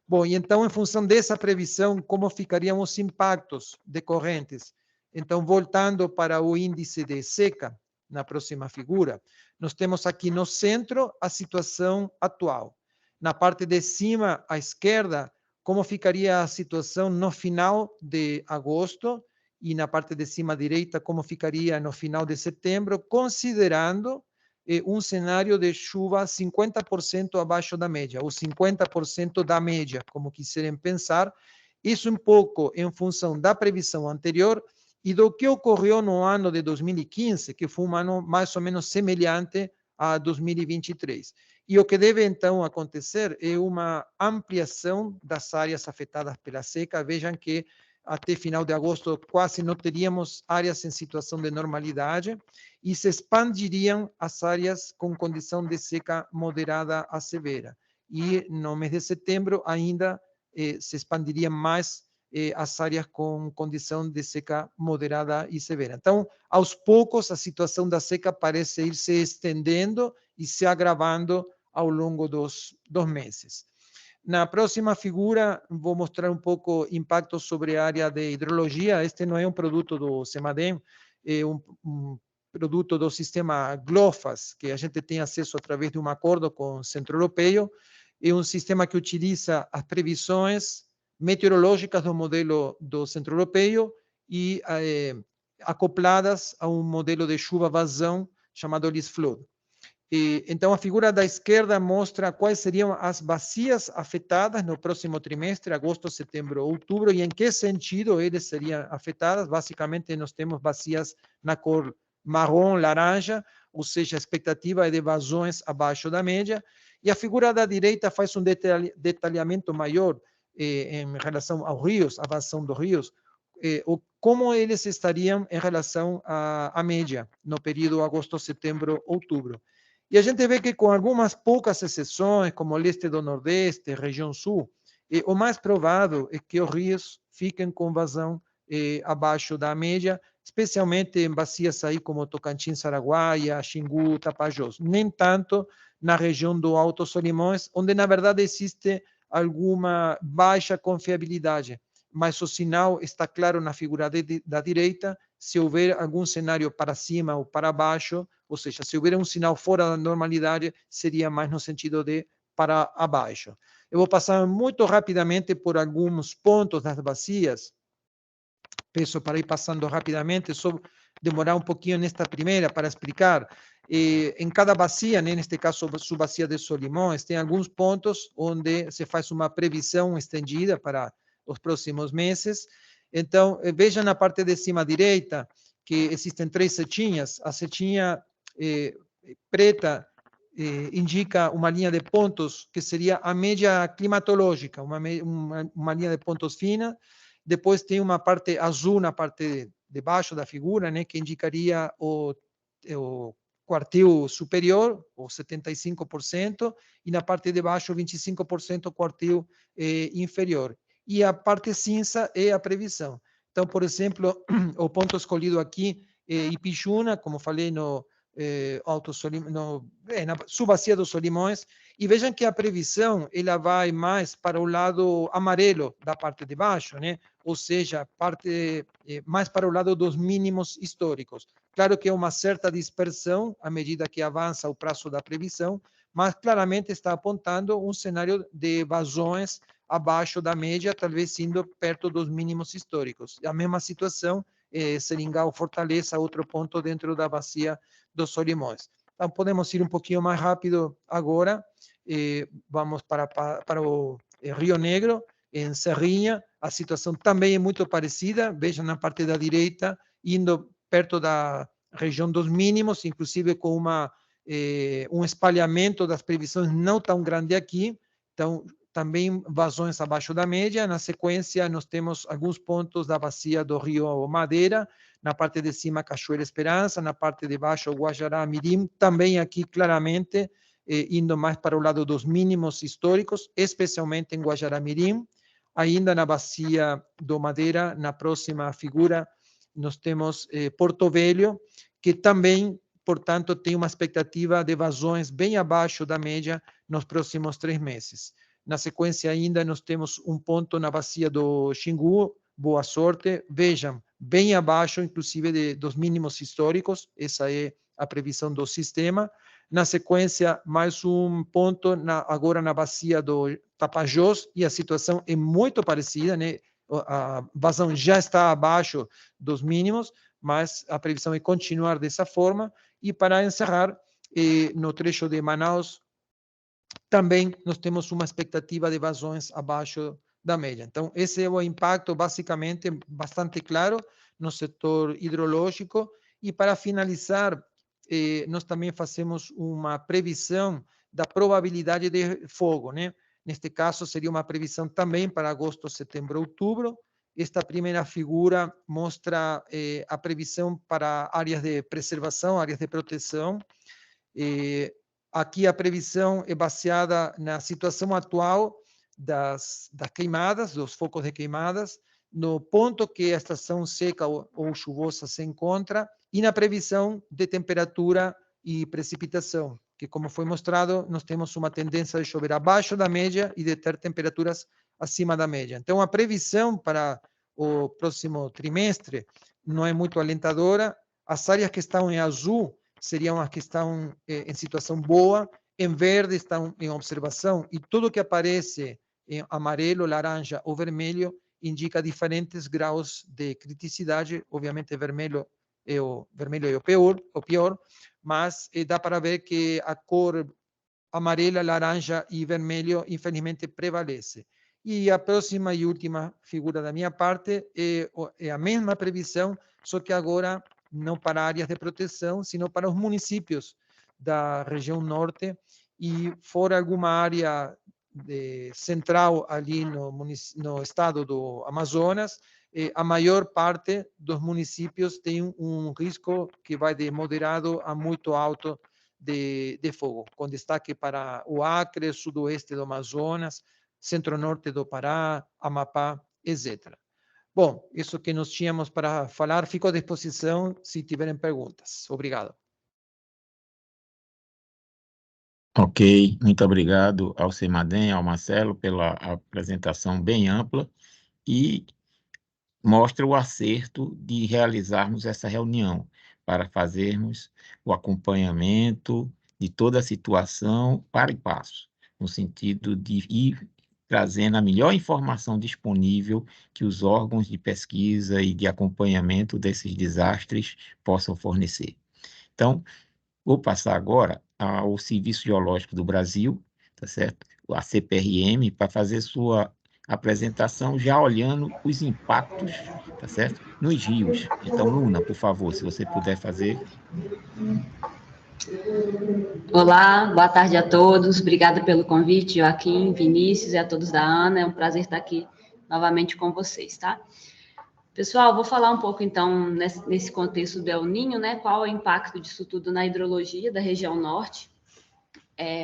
Bom, e então, em função dessa previsão, como ficariam os impactos decorrentes? Então, voltando para o índice de seca, na próxima figura, nós temos aqui no centro a situação atual. Na parte de cima, à esquerda, como ficaria a situação no final de agosto, e na parte de cima à direita, como ficaria no final de setembro, considerando um cenário de chuva 50% abaixo da média, ou 50% da média, como quiserem pensar. Isso um pouco em função da previsão anterior e do que ocorreu no ano de 2015, que foi um ano mais ou menos semelhante a 2023. E o que deve, então, acontecer é uma ampliação das áreas afetadas pela seca. Vejam que até final de agosto quase não teríamos áreas em situação de normalidade e se expandiriam as áreas com condição de seca moderada a severa. E no mês de setembro ainda se expandiriam mais as áreas com condição de seca moderada e severa. Então, aos poucos, a situação da seca parece ir se estendendo e se agravando ao longo dos meses. Na próxima figura, vou mostrar um pouco impacto sobre a área de hidrologia. Este não é um produto do CEMADEM, é um produto do sistema GLOFAS, que a gente tem acesso através de um acordo com o Centro Europeu. É um sistema que utiliza as previsões meteorológicas do modelo do Centro Europeu e acopladas a um modelo de chuva-vazão chamado LISFLOOD. Então, a figura da esquerda mostra quais seriam as bacias afetadas no próximo trimestre, agosto, setembro, outubro, e em que sentido eles seriam afetadas. Basicamente, nós temos bacias na cor marrom, laranja, ou seja, a expectativa é de vazões abaixo da média. E a figura da direita faz um detalhamento maior em relação aos rios, a vazão dos rios, como eles estariam em relação à média no período agosto, setembro, outubro. E a gente vê que com algumas poucas exceções, como o leste do Nordeste, região Sul, o mais provável é que os rios fiquem com vazão abaixo da média, especialmente em bacias aí como Tocantins, Araguaia, Xingu, Tapajós. Nem tanto na região do Alto Solimões, onde na verdade existe alguma baixa confiabilidade, mas o sinal está claro na figura da direita. Se houver algum cenário para cima ou para baixo, ou seja, se houver um sinal fora da normalidade, seria mais no sentido de para abaixo. Eu vou passar muito rapidamente por alguns pontos das bacias. Peço para ir passando rapidamente, só demorar um pouquinho nesta primeira para explicar. Em cada bacia, né, neste caso, sua bacia de Solimões, tem alguns pontos onde se faz uma previsão estendida para os próximos meses. Então, veja na parte de cima direita que existem 3 setinhas. A setinha preta indica uma linha de pontos que seria a média climatológica, uma linha de pontos fina. Depois tem uma parte azul na parte de baixo da figura, né, que indicaria o quartil superior, ou 75%, e na parte de baixo, 25% quartil inferior. E a parte cinza é a previsão. Então, por exemplo, o ponto escolhido aqui é Ipixuna, como falei no na subbacia dos Solimões, e vejam que a previsão ela vai mais para o lado amarelo da parte de baixo, né? Ou seja, parte mais para o lado dos mínimos históricos. Claro que é uma certa dispersão à medida que avança o prazo da previsão, mas claramente está apontando um cenário de vazões abaixo da média, talvez indo perto dos mínimos históricos. A mesma situação, Seringal, Fortaleza, outro ponto dentro da bacia dos Solimões. Então, podemos ir um pouquinho mais rápido agora. Vamos para o Rio Negro, em Serrinha. A situação também é muito parecida. Vejam na parte da direita, indo perto da região dos mínimos, inclusive com um espalhamento das previsões não tão grande aqui. Então, também vazões abaixo da média. Na sequência, nós temos alguns pontos da bacia do Rio Madeira, na parte de cima, Cachoeira Esperança, na parte de baixo, Guajará Mirim, também aqui claramente, indo mais para o lado dos mínimos históricos, especialmente em Guajará Mirim. Ainda na bacia do Madeira, na próxima figura, nós temos Porto Velho, que também, portanto, tem uma expectativa de vazões bem abaixo da média nos próximos 3 meses. Na sequência, ainda nós temos um ponto na bacia do Xingu, Boa Sorte. Vejam, bem abaixo, inclusive, dos mínimos históricos. Essa é a previsão do sistema. Na sequência, mais um ponto agora na bacia do Tapajós, e a situação é muito parecida, né? A vazão já está abaixo dos mínimos, mas a previsão é continuar dessa forma. E para encerrar, no trecho de Manaus, também nós temos uma expectativa de vazões abaixo da média. Então, esse é o impacto, basicamente, bastante claro no setor hidrológico. E para finalizar, nós também fazemos uma previsão da probabilidade de fogo, né? Neste caso, seria uma previsão também para agosto, setembro, outubro. Esta primeira figura mostra a previsão para áreas de preservação, áreas de proteção. Aqui a previsão é baseada na situação atual das queimadas, dos focos de queimadas, no ponto que a estação seca ou chuvosa se encontra e na previsão de temperatura e precipitação, que, como foi mostrado, nós temos uma tendência de chover abaixo da média e de ter temperaturas acima da média. Então, a previsão para o próximo trimestre não é muito alentadora. As áreas que estão em azul seriam as que estão em situação boa, em verde estão em observação, e tudo que aparece em amarelo, laranja ou vermelho indica diferentes graus de criticidade. Obviamente, vermelho é o pior, mas dá para ver que a cor amarela, laranja e vermelho, infelizmente, prevalece. E a próxima e última figura da minha parte é a mesma previsão, só que agora não para áreas de proteção, sino para os municípios da região norte, e fora alguma área central ali no estado do Amazonas, a maior parte dos municípios tem um risco que vai de moderado a muito alto de fogo, com destaque para o Acre, sudoeste do Amazonas, centro-norte do Pará, Amapá, etc. Bom, isso que nós tínhamos para falar, fico à disposição se tiverem perguntas. Obrigado. Ok, muito obrigado ao Semadem, ao Marcelo, pela apresentação bem ampla e mostra o acerto de realizarmos essa reunião para fazermos o acompanhamento de toda a situação para e passo, no sentido de ir trazendo a melhor informação disponível que os órgãos de pesquisa e de acompanhamento desses desastres possam fornecer. Então, vou passar agora ao Serviço Geológico do Brasil, tá certo? A CPRM, para fazer sua apresentação já olhando os impactos, tá certo? Nos rios. Então, Luna, por favor, se você puder fazer. Olá, boa tarde a todos. Obrigada pelo convite, Joaquim, Vinícius e a todos da ANA. É um prazer estar aqui novamente com vocês, tá? Pessoal, vou falar um pouco, então, nesse contexto do El Niño, né? Qual é o impacto disso tudo na hidrologia da região norte.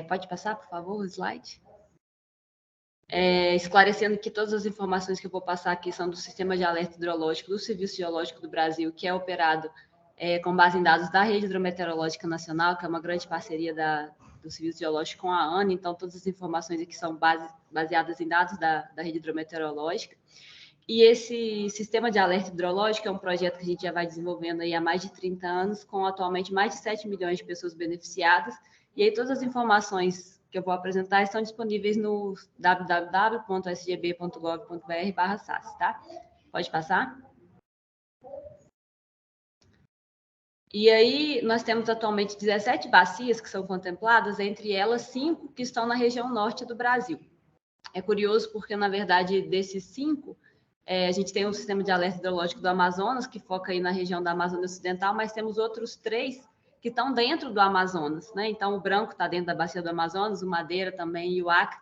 Pode passar, por favor, o slide? Esclarecendo que todas as informações que eu vou passar aqui são do Sistema de Alerta Hidrológico do Serviço Geológico do Brasil, que é operado com base em dados da Rede Hidrometeorológica Nacional, que é uma grande parceria do Serviço Geológico com a ANA. Então, todas as informações aqui são baseadas em dados da Rede Hidrometeorológica. E esse Sistema de Alerta Hidrológico é um projeto que a gente já vai desenvolvendo aí há mais de 30 anos, com atualmente mais de 7 milhões de pessoas beneficiadas. E aí todas as informações que eu vou apresentar estão disponíveis no www.sgb.gov.br/sas, tá? Pode passar? E aí, nós temos atualmente 17 bacias que são contempladas, entre elas 5 que estão na região norte do Brasil. É curioso porque, na verdade, desses 5, a gente tem o Sistema de Alerta Hidrológico do Amazonas, que foca aí na região da Amazônia Ocidental, mas temos outros 3 que estão dentro do Amazonas, né? Então, o Branco está dentro da bacia do Amazonas, o Madeira também e o Acre.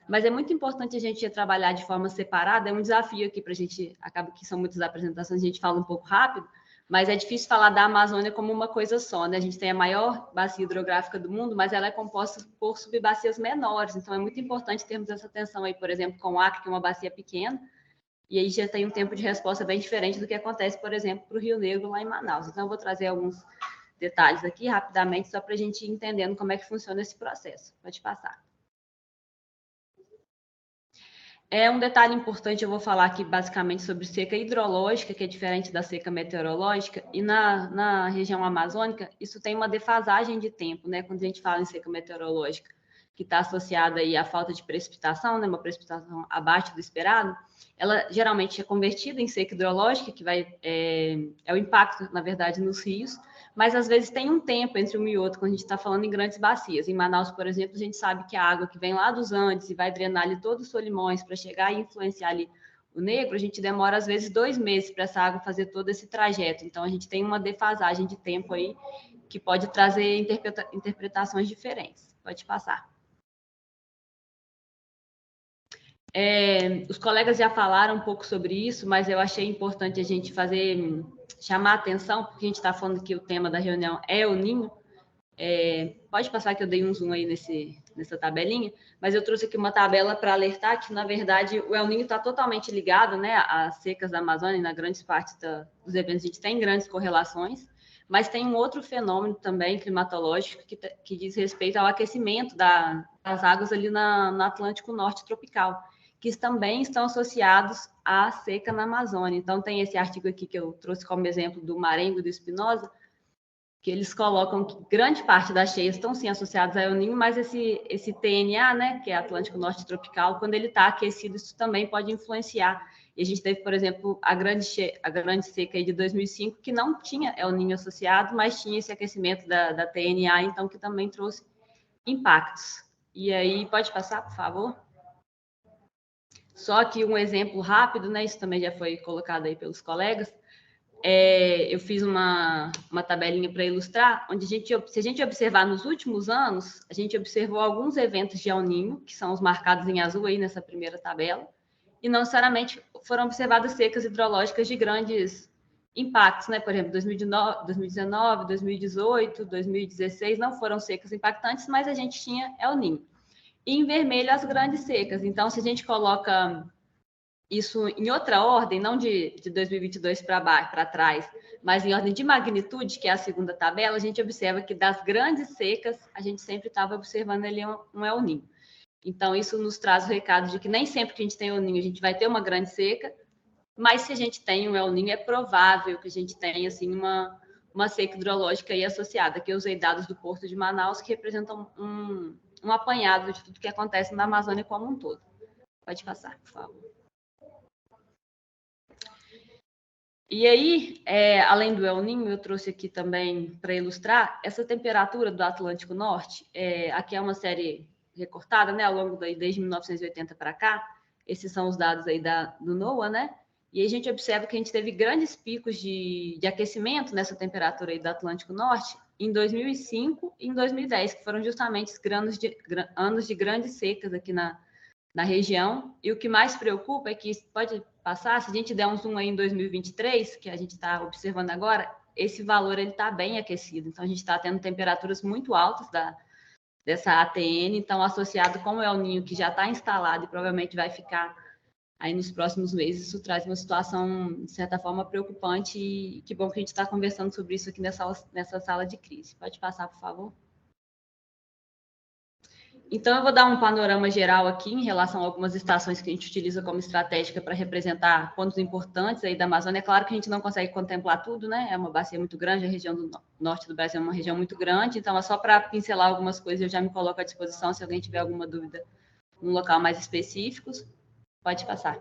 Mas é muito importante a gente trabalhar de forma separada, é um desafio aqui para a gente, acaba que são muitas apresentações, a gente fala um pouco rápido, mas é difícil falar da Amazônia como uma coisa só, né? A gente tem a maior bacia hidrográfica do mundo, mas ela é composta por subbacias menores, então é muito importante termos essa atenção aí, por exemplo, com o Acre, que é uma bacia pequena, e aí já tem um tempo de resposta bem diferente do que acontece, por exemplo, para o Rio Negro, lá em Manaus. Então, eu vou trazer alguns detalhes aqui, rapidamente, só para a gente ir entendendo como é que funciona esse processo. Pode passar. Um detalhe importante, eu vou falar aqui basicamente sobre seca hidrológica, que é diferente da seca meteorológica, e na região amazônica, isso tem uma defasagem de tempo, né? Quando a gente fala em seca meteorológica, que está associada aí à falta de precipitação, né? Uma precipitação abaixo do esperado, ela geralmente é convertida em seca hidrológica, que é o impacto, na verdade, nos rios, mas às vezes tem um tempo entre um e outro, quando a gente está falando em grandes bacias. Em Manaus, por exemplo, a gente sabe que a água que vem lá dos Andes e vai drenar ali todos os Solimões para chegar e influenciar ali o Negro, a gente demora às vezes 2 meses para essa água fazer todo esse trajeto. Então, a gente tem uma defasagem de tempo aí que pode trazer interpretações diferentes. Pode passar. Os colegas já falaram um pouco sobre isso, mas eu achei importante a gente chamar a atenção, porque a gente está falando que o tema da reunião é El Niño. Pode passar que eu dei um zoom aí nessa tabelinha, mas eu trouxe aqui uma tabela para alertar que, na verdade, o El Niño está totalmente ligado, né, às secas da Amazônia, e na grande parte dos eventos a gente tem grandes correlações, mas tem um outro fenômeno também climatológico que diz respeito ao aquecimento das águas ali no Atlântico Norte tropical, que também estão associados à seca na Amazônia. Então, tem esse artigo aqui que eu trouxe como exemplo do Marengo e do Espinosa, que eles colocam que grande parte das cheias estão, sim, associadas a El Niño, mas esse TNA, né, que é Atlântico Norte Tropical, quando ele está aquecido, isso também pode influenciar. E a gente teve, por exemplo, a grande seca aí de 2005, que não tinha El Niño associado, mas tinha esse aquecimento da TNA, então, que também trouxe impactos. E aí, pode passar, por favor? Só que um exemplo rápido, né, isso também já foi colocado aí pelos colegas, eu fiz uma tabelinha para ilustrar, onde se a gente observar nos últimos anos, a gente observou alguns eventos de El Niño, que são os marcados em azul aí nessa primeira tabela, e não necessariamente foram observadas secas hidrológicas de grandes impactos, né? Por exemplo, 2019, 2018, 2016 não foram secas impactantes, mas a gente tinha El Niño. E em vermelho as grandes secas. Então, se a gente coloca isso em outra ordem, não de 2022 para trás, mas em ordem de magnitude, que é a segunda tabela, a gente observa que das grandes secas, a gente sempre estava observando ali um El Niño. Então, isso nos traz o recado de que nem sempre que a gente tem El Niño, a gente vai ter uma grande seca, mas se a gente tem um El Niño, é provável que a gente tenha, assim, uma seca hidrológica aí associada. Aqui eu usei dados do Porto de Manaus, que representam um apanhado de tudo que acontece na Amazônia como um todo. Pode passar, por favor. E aí, além do El Niño, eu trouxe aqui também para ilustrar essa temperatura do Atlântico Norte. Aqui é uma série recortada, né, ao longo desde 1980 para cá. Esses são os dados aí do NOAA, né? E aí a gente observa que a gente teve grandes picos de aquecimento nessa temperatura aí do Atlântico Norte em 2005 e em 2010, que foram justamente anos de grandes secas aqui na região. E o que mais preocupa é que, pode passar, se a gente der um zoom aí em 2023, que a gente está observando agora, esse valor está bem aquecido. Então, a gente está tendo temperaturas muito altas dessa ATN, então, associado com o El Niño, que já está instalado e provavelmente vai ficar aí nos próximos meses, isso traz uma situação, de certa forma, preocupante, e que bom que a gente está conversando sobre isso aqui nessa sala de crise. Pode passar, por favor? Então, eu vou dar um panorama geral aqui em relação a algumas estações que a gente utiliza como estratégica para representar pontos importantes aí da Amazônia. É claro que a gente não consegue contemplar tudo, né? É uma bacia muito grande, a região do norte do Brasil é uma região muito grande, então é só para pincelar algumas coisas, eu já me coloco à disposição se alguém tiver alguma dúvida num local mais específicos. Pode passar.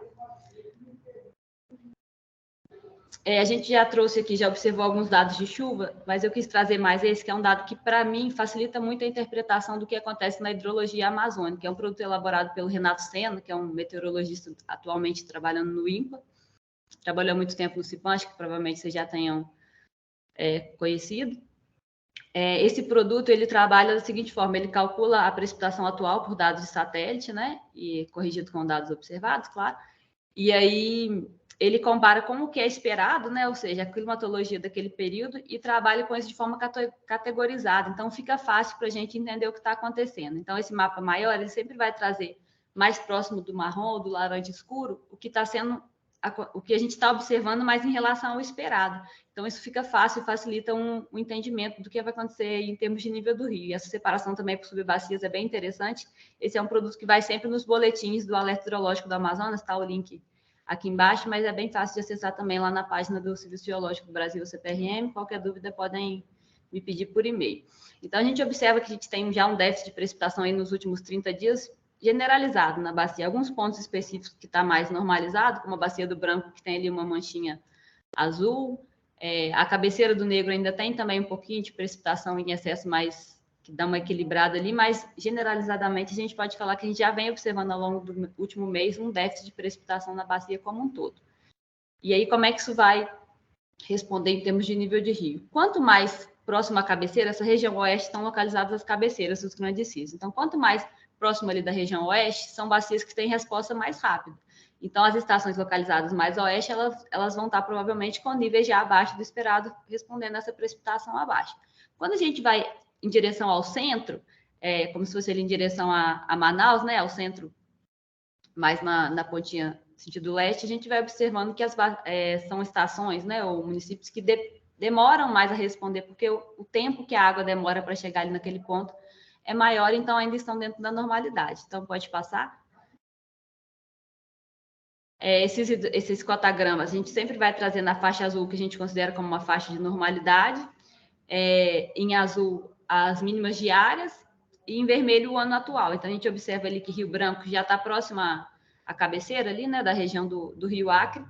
A gente já trouxe aqui, já observou alguns dados de chuva, mas eu quis trazer mais esse, que é um dado que, para mim, facilita muito a interpretação do que acontece na hidrologia amazônica, que é um produto elaborado pelo Renato Senna, que é um meteorologista atualmente trabalhando no INPA, trabalhou há muito tempo no CIPAM, acho que provavelmente vocês já tenham conhecido. Esse produto, ele trabalha da seguinte forma, ele calcula a precipitação atual por dados de satélite, né, e corrigido com dados observados, claro, e aí ele compara com o que é esperado, né? Ou seja, a climatologia daquele período, e trabalha com isso de forma categorizada. Então, fica fácil para a gente entender o que está acontecendo. Então, esse mapa maior, ele sempre vai trazer mais próximo do marrom ou do laranja escuro o que está sendo, o que a gente está observando, mas em relação ao esperado. Então, isso fica fácil e facilita um entendimento do que vai acontecer em termos de nível do rio. E essa separação também por subbacias é bem interessante. Esse é um produto que vai sempre nos boletins do Alerta Hidrológico do Amazonas, está o link aqui embaixo, mas é bem fácil de acessar também lá na página do Serviço Geológico do Brasil, CPRM. Qualquer dúvida podem me pedir por e-mail. Então, a gente observa que a gente tem já um déficit de precipitação aí nos últimos 30 dias, generalizado na bacia. Alguns pontos específicos que está mais normalizado, como a bacia do Branco, que tem ali uma manchinha azul. A cabeceira do Negro ainda tem também um pouquinho de precipitação em excesso, mas que dá uma equilibrada ali, mas generalizadamente a gente pode falar que a gente já vem observando ao longo do último mês um déficit de precipitação na bacia como um todo. E aí, como é que isso vai responder em termos de nível de rio? Quanto mais próximo à cabeceira, essa região oeste estão localizadas as cabeceiras dos grandes rios. Então, quanto mais próximo ali da região oeste, são bacias que têm resposta mais rápida. Então, as estações localizadas mais a oeste, elas vão estar provavelmente com níveis já abaixo do esperado, respondendo a essa precipitação abaixo. Quando a gente vai em direção ao centro, como se fosse ali em direção a Manaus, né, ao centro, mais na pontinha sentido leste, a gente vai observando que são estações, né, ou municípios que demoram mais a responder, porque o tempo que a água demora para chegar ali naquele ponto é maior, então ainda estão dentro da normalidade. Então, pode passar. Esses cotagramas, a gente sempre vai trazer na faixa azul, que a gente considera como uma faixa de normalidade, em azul, as mínimas diárias, e em vermelho, o ano atual. Então, a gente observa ali que Rio Branco já está próximo à cabeceira ali, né, da região do Rio Acre.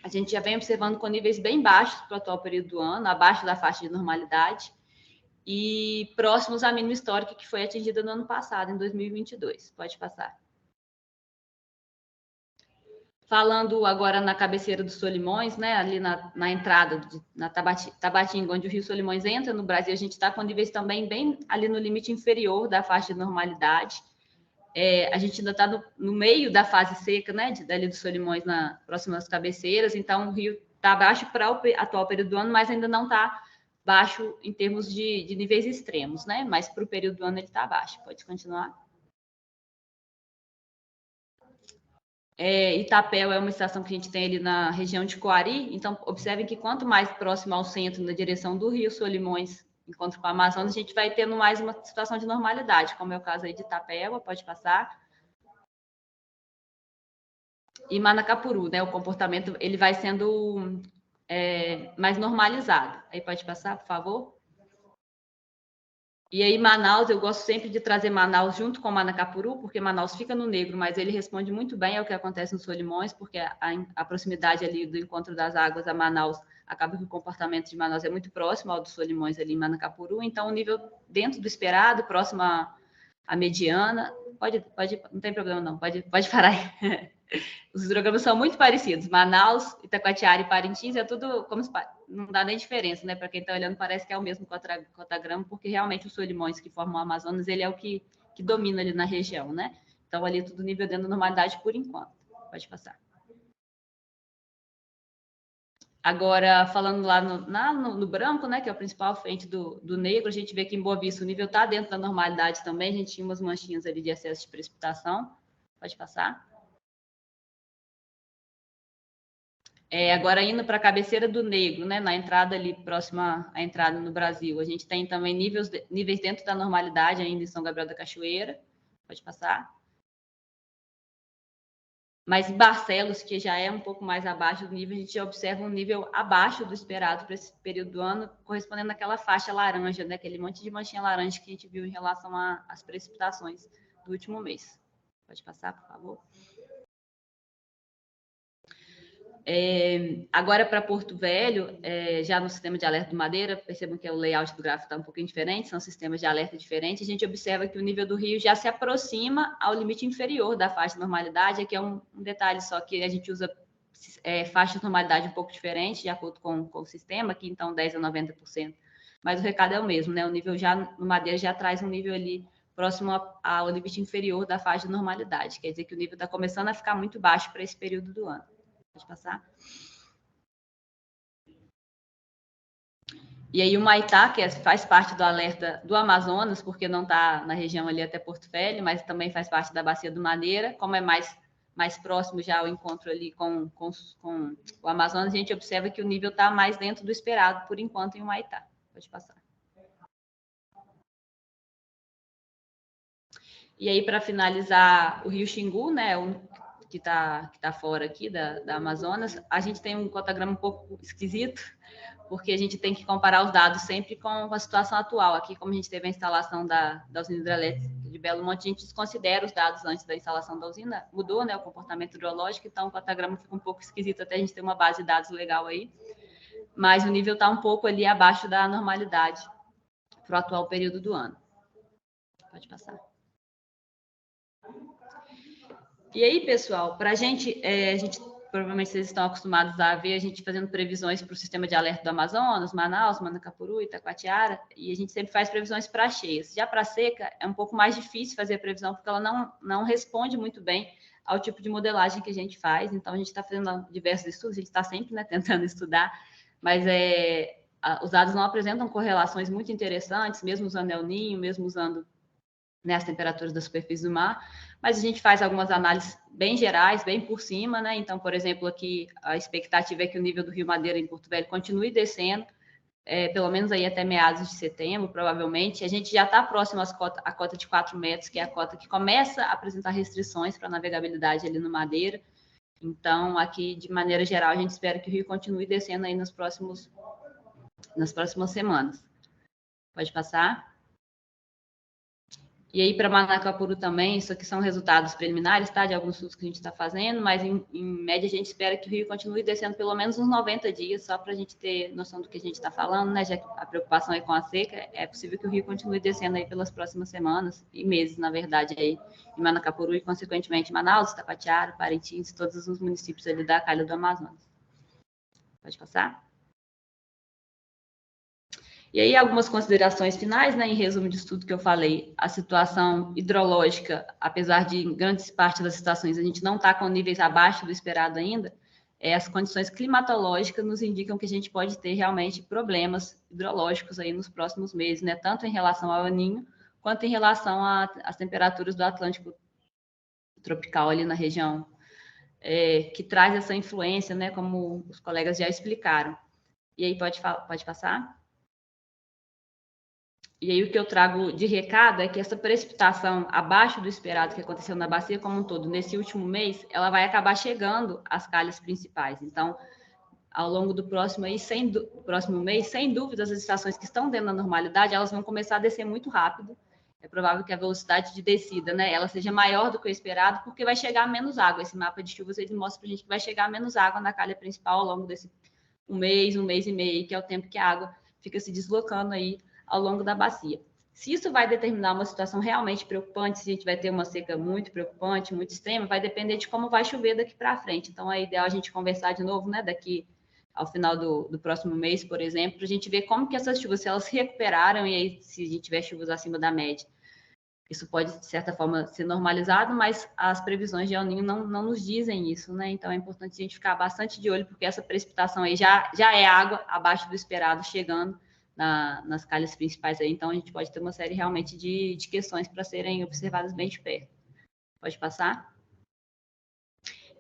A gente já vem observando com níveis bem baixos para o atual período do ano, abaixo da faixa de normalidade, e próximos à mínima histórica que foi atingida no ano passado, em 2022. Pode passar. Falando agora na cabeceira do Solimões, né, ali na entrada, na Tabatinga, onde o Rio Solimões entra no Brasil, a gente está com níveis também bem ali no limite inferior da faixa de normalidade. A gente ainda está no meio da fase seca, né, dali do Solimões, próximas às cabeceiras, então o rio está baixo para o atual período do ano, mas ainda não está baixo em termos de níveis extremos, né, mas para o período do ano ele está baixo. Pode continuar. Itapéu é uma estação que a gente tem ali na região de Coari, então observem que quanto mais próximo ao centro, na direção do Rio Solimões, encontro com a Amazonas, a gente vai tendo mais uma situação de normalidade, como é o caso aí de Itapéu, pode passar. E Manacapuru, né, o comportamento ele vai sendo mais normalizado. Aí pode passar, por favor. E aí, Manaus, eu gosto sempre de trazer Manaus junto com Manacapuru, porque Manaus fica no negro, mas ele responde muito bem ao que acontece nos Solimões, porque a proximidade ali do encontro das águas a Manaus acaba que o comportamento de Manaus é muito próximo ao dos Solimões ali em Manacapuru, então o nível dentro do esperado, próximo à mediana, pode, não tem problema não, pode parar aí. Os hidrogramas são muito parecidos. Manaus, Itacoatiara e Parintins é tudo como não dá nem diferença, né? Para quem está olhando, parece que é o mesmo cotagrama, porque realmente os Solimões que formam o Amazonas, ele é o que domina ali na região, né? Então, ali tudo nível dentro da normalidade por enquanto. Pode passar. Agora, falando lá no branco, né? Que é o principal frente do negro, a gente vê que em Boa Vista o nível está dentro da normalidade também. A gente tinha umas manchinhas ali de excesso de precipitação. Pode passar. Agora, indo para a cabeceira do negro, né, na entrada ali, próxima à entrada no Brasil, a gente tem também níveis dentro da normalidade ainda em São Gabriel da Cachoeira. Pode passar. Mas em Barcelos, que já é um pouco mais abaixo do nível, a gente já observa um nível abaixo do esperado para esse período do ano, correspondendo àquela faixa laranja, né, aquele monte de manchinha laranja que a gente viu em relação às precipitações do último mês. Pode passar, por favor. Agora para Porto Velho, já no sistema de alerta do Madeira, percebam que o layout do gráfico está um pouquinho diferente, são sistemas de alerta diferentes, a gente observa que o nível do rio já se aproxima ao limite inferior da faixa de normalidade. Aqui é um detalhe só que a gente usa faixa de normalidade um pouco diferente, de acordo com o sistema, aqui então 10% a 90%, mas o recado é o mesmo, né? O nível já no Madeira já traz um nível ali próximo ao limite inferior da faixa de normalidade, quer dizer que o nível está começando a ficar muito baixo para esse período do ano. Pode passar. E aí o Maitá, que faz parte do alerta do Amazonas, porque não está na região ali até Porto Velho, mas também faz parte da Bacia do Madeira, como é mais próximo já ao encontro ali com o Amazonas, a gente observa que o nível está mais dentro do esperado, por enquanto, em Maitá. Pode passar. E aí, para finalizar, o Rio Xingu, né, que tá fora aqui da Amazonas, a gente tem um cotagrama um pouco esquisito, porque a gente tem que comparar os dados sempre com a situação atual. Aqui, como a gente teve a instalação da usina hidrelétrica de Belo Monte, a gente desconsidera os dados antes da instalação da usina. Mudou, né, o comportamento hidrológico, então o cotagrama fica um pouco esquisito até a gente ter uma base de dados legal aí. Mas o nível está um pouco ali abaixo da normalidade para o atual período do ano. Pode passar. E aí, pessoal, para a gente provavelmente vocês estão acostumados a ver a gente fazendo previsões para o sistema de alerta do Amazonas, Manaus, Manacapuru, Itacoatiara, e a gente sempre faz previsões para cheias. Já para seca, é um pouco mais difícil fazer a previsão, porque ela não responde muito bem ao tipo de modelagem que a gente faz. Então, a gente está fazendo diversos estudos, a gente está sempre, né, tentando estudar, mas os dados não apresentam correlações muito interessantes, mesmo usando El Niño, mesmo usando, né, as temperaturas da superfície do mar, mas a gente faz algumas análises bem gerais, bem por cima, né? Então, por exemplo, aqui a expectativa é que o nível do Rio Madeira em Porto Velho continue descendo, pelo menos aí até meados de setembro, provavelmente. A gente já está próximo à cota de 4 metros, que é a cota que começa a apresentar restrições para a navegabilidade ali no Madeira. Então, aqui, de maneira geral, a gente espera que o rio continue descendo aí nas próximas semanas. Pode passar. E aí, para Manacapuru também, isso aqui são resultados preliminares, tá? De alguns estudos que a gente está fazendo, mas em média a gente espera que o rio continue descendo pelo menos uns 90 dias, só para a gente ter noção do que a gente está falando, né? Já que a preocupação é com a seca, é possível que o rio continue descendo aí pelas próximas semanas e meses, na verdade, aí em Manacapuru e, consequentemente, Manaus, Itacoatiara, Parintins, todos os municípios ali da calha do Amazonas. Pode passar? E aí, algumas considerações finais, né? Em resumo disso tudo que eu falei, a situação hidrológica, apesar de em grandes partes das estações a gente não está com níveis abaixo do esperado ainda, as condições climatológicas nos indicam que a gente pode ter realmente problemas hidrológicos aí nos próximos meses, né? Tanto em relação ao El Niño, quanto em relação às temperaturas do Atlântico tropical ali na região, que traz essa influência, né? Como os colegas já explicaram. E aí, pode passar? E aí o que eu trago de recado é que essa precipitação abaixo do esperado que aconteceu na bacia como um todo nesse último mês, ela vai acabar chegando às calhas principais. Então, ao longo do próximo mês, sem dúvida, as estações que estão dentro da normalidade, elas vão começar a descer muito rápido. É provável que a velocidade de descida, né, ela seja maior do que o esperado, porque vai chegar menos água. Esse mapa de chuvas ele mostra para a gente que vai chegar menos água na calha principal ao longo desse um mês e meio, que é o tempo que a água fica se deslocando aí ao longo da bacia. Se isso vai determinar uma situação realmente preocupante, se a gente vai ter uma seca muito preocupante, muito extrema, vai depender de como vai chover daqui para frente. Então, é ideal a gente conversar de novo, né, daqui ao final do próximo mês, por exemplo, para a gente ver como que essas chuvas, se elas se recuperaram, e aí, se a gente tiver chuvas acima da média, isso pode, de certa forma, ser normalizado, mas as previsões de El Niño não nos dizem isso, né? Então, é importante a gente ficar bastante de olho, porque essa precipitação aí já é água abaixo do esperado, chegando nas calhas principais aí. Então, a gente pode ter uma série realmente de questões para serem observadas bem de perto. Pode passar?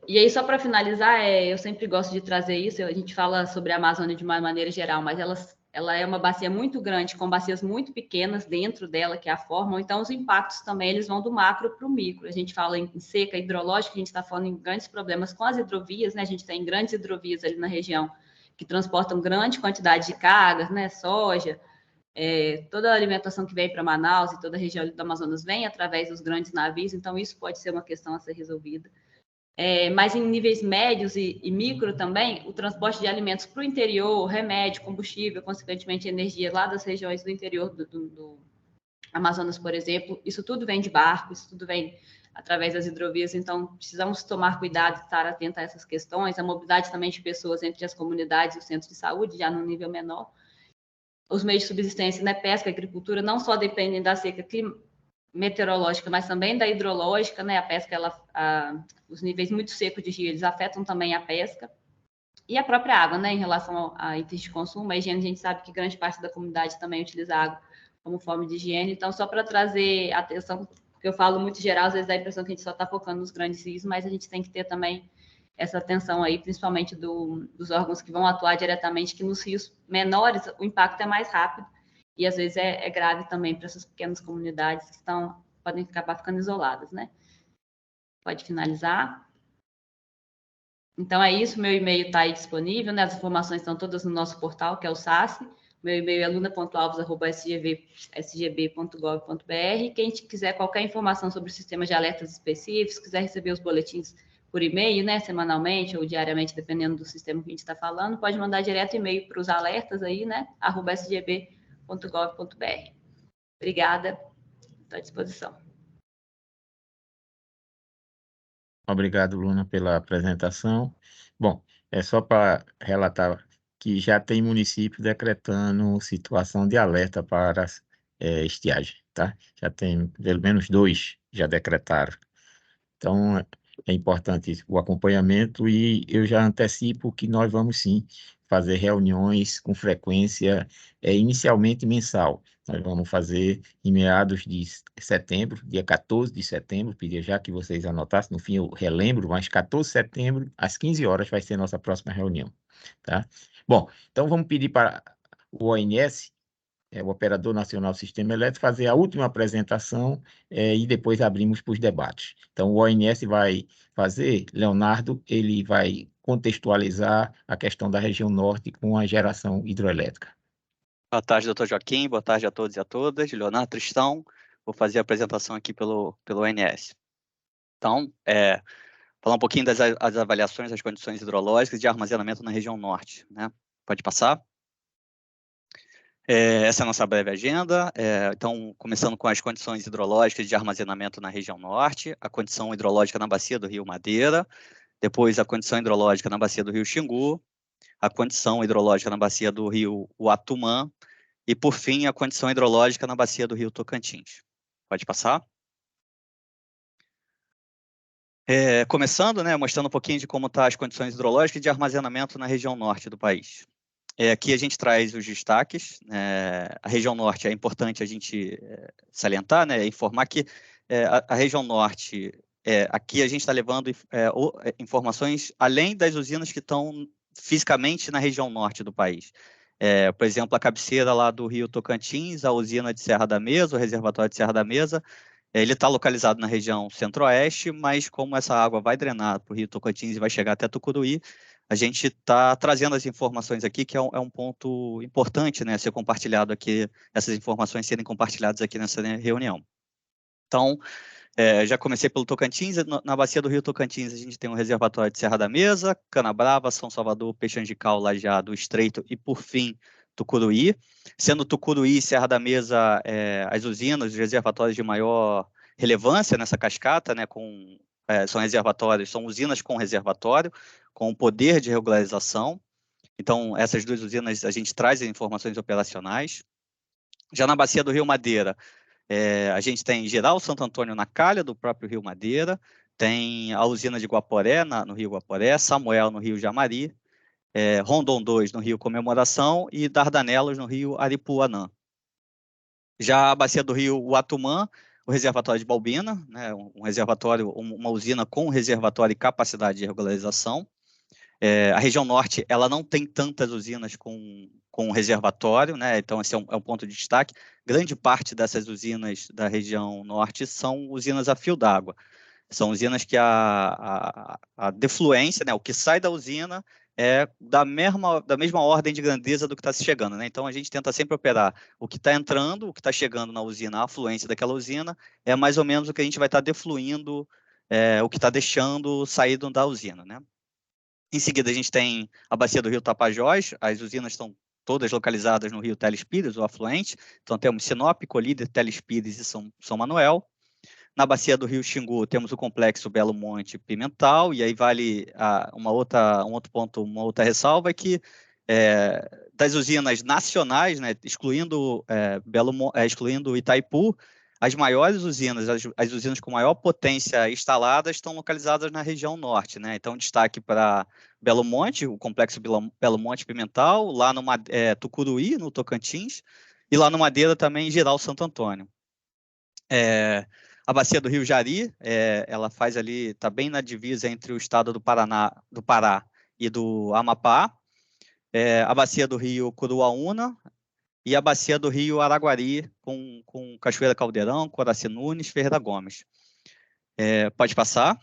E aí, só para finalizar, eu sempre gosto de trazer isso, a gente fala sobre a Amazônia de uma maneira geral, mas ela é uma bacia muito grande, com bacias muito pequenas dentro dela que a formam, então os impactos também eles vão do macro para o micro. A gente fala em seca hidrológica, a gente está falando em grandes problemas com as hidrovias, né? A gente tem grandes hidrovias ali na região que transportam grande quantidade de cargas, né? Soja, toda a alimentação que vem para Manaus e toda a região do Amazonas vem através dos grandes navios, então isso pode ser uma questão a ser resolvida. Mas em níveis médios e micro também, o transporte de alimentos para o interior, remédio, combustível, consequentemente energia lá das regiões do interior do Amazonas, por exemplo, isso tudo vem de barco, isso tudo vem através das hidrovias, então precisamos tomar cuidado e estar atento a essas questões, a mobilidade também de pessoas entre as comunidades e os centros de saúde, já no nível menor. Os meios de subsistência, né, pesca, agricultura, não só dependem da seca meteorológica, mas também da hidrológica, né? A pesca, os níveis muito secos de rio, eles afetam também a pesca. E a própria água, né? Em relação a itens de consumo, a higiene, a gente sabe que grande parte da comunidade também utiliza água como forma de higiene. Então, só para trazer atenção, porque eu falo muito geral, às vezes dá a impressão que a gente só está focando nos grandes rios, mas a gente tem que ter também essa atenção aí, principalmente dos órgãos que vão atuar diretamente, que nos rios menores o impacto é mais rápido, e às vezes é grave também para essas pequenas comunidades que podem acabar ficando isoladas, né? Pode finalizar. Então é isso, meu e-mail está aí disponível, né? As informações estão todas no nosso portal, que é o SASSI. Meu e-mail é luna.alves@sgb.gov.br. Quem quiser qualquer informação sobre o sistema de alertas específicos, quiser receber os boletins por e-mail, né, semanalmente ou diariamente, dependendo do sistema que a gente está falando, pode mandar direto e-mail para os alertas aí, né, @sgb.gov.br. Obrigada, estou à disposição. Obrigado, Luna, pela apresentação. Bom, é só para relatar que já tem município decretando situação de alerta para estiagem, tá? Já tem pelo menos 2 já decretaram. Então, é importante o acompanhamento e eu já antecipo que nós vamos sim fazer reuniões com frequência, inicialmente mensal. Nós vamos fazer em meados de setembro, dia 14 de setembro, pedia já que vocês anotassem, no fim eu relembro, mas 14 de setembro, às 15 horas, vai ser nossa próxima reunião, tá? Bom, então vamos pedir para o ONS, o Operador Nacional do Sistema Elétrico, fazer a última apresentação e depois abrimos para os debates. Então, o ONS vai fazer, Leonardo, ele vai contextualizar a questão da região norte com a geração hidroelétrica. Boa tarde, doutor Joaquim. Boa tarde a todos e a todas. Leonardo Tristão. Vou fazer a apresentação aqui pelo ONS. Então, falar um pouquinho das avaliações das condições hidrológicas de armazenamento na região norte, né? Pode passar? Essa é a nossa breve agenda. Então, começando com as condições hidrológicas de armazenamento na região norte, a condição hidrológica na bacia do Rio Madeira, depois a condição hidrológica na bacia do Rio Xingu, a condição hidrológica na bacia do Rio Uatumã, e, por fim, a condição hidrológica na bacia do Rio Tocantins. Pode passar? Começando, né, mostrando um pouquinho de como estão as condições hidrológicas de armazenamento na região norte do país. Aqui a gente traz os destaques. A região norte, é importante a gente salientar, né, informar que a região norte, aqui a gente está levando informações além das usinas que estão fisicamente na região norte do país. Por exemplo, a cabeceira lá do Rio Tocantins, a usina de Serra da Mesa, o reservatório de Serra da Mesa, ele está localizado na região centro-oeste, mas como essa água vai drenar para o Rio Tocantins e vai chegar até Tucuruí, a gente está trazendo as informações aqui, que é um ponto importante, né, ser compartilhado aqui, essas informações serem compartilhadas aqui nessa reunião. Então, já comecei pelo Tocantins. Na bacia do Rio Tocantins, a gente tem um reservatório de Serra da Mesa, Canabrava, São Salvador, Peixangical, Lajeado, Estreito e, por fim, Tucuruí. Sendo Tucuruí e Serra da Mesa as usinas, os reservatórios de maior relevância nessa cascata, né, são reservatórios, são usinas com reservatório, com poder de regularização. Então, essas 2 usinas, a gente traz as informações operacionais. Já na bacia do Rio Madeira, a gente tem Geral Santo Antônio na calha do próprio Rio Madeira, tem a usina de Guaporé, no Rio Guaporé, Samuel no Rio Jamari, Rondon 2 no Rio Comemoração e Dardanelos no Rio Aripuanã. Já a bacia do Rio Uatumã, o reservatório de Balbina, né, um reservatório, uma usina com reservatório e capacidade de regularização. A região norte, ela não tem tantas usinas com reservatório, né? Então esse é um ponto de destaque. Grande parte dessas usinas da região norte são usinas a fio d'água. São usinas que a defluência, né, o que sai da usina é da mesma ordem de grandeza do que está se chegando, né? Então a gente tenta sempre operar o que está entrando, o que está chegando na usina, a afluência daquela usina, é mais ou menos o que a gente vai estar defluindo, o que está deixando saído da usina, né? Em seguida, a gente tem a bacia do Rio Tapajós, as usinas estão todas localizadas no Rio Teles Pires, o afluente. Então, temos Sinop, Colíder, Teles Pires e São Manuel. Na bacia do Rio Xingu, temos o complexo Belo Monte e Pimental, e aí vale um outro ponto, uma outra ressalva, é que das usinas nacionais, né, excluindo Itaipu, as maiores usinas, as usinas com maior potência instalada estão localizadas na região norte, né? Então, destaque para Belo Monte, o complexo Belo Monte Pimental, lá no Tucuruí, no Tocantins, e lá no Madeira também, Geral Santo Antônio. A bacia do Rio Jari, ela faz ali, está bem na divisa entre o estado do Pará e do Amapá. A bacia do Rio Curuaúna, e a bacia do Rio Araguari, com Cachoeira Caldeirão, Coraci Nunes, Ferreira Gomes. Pode passar.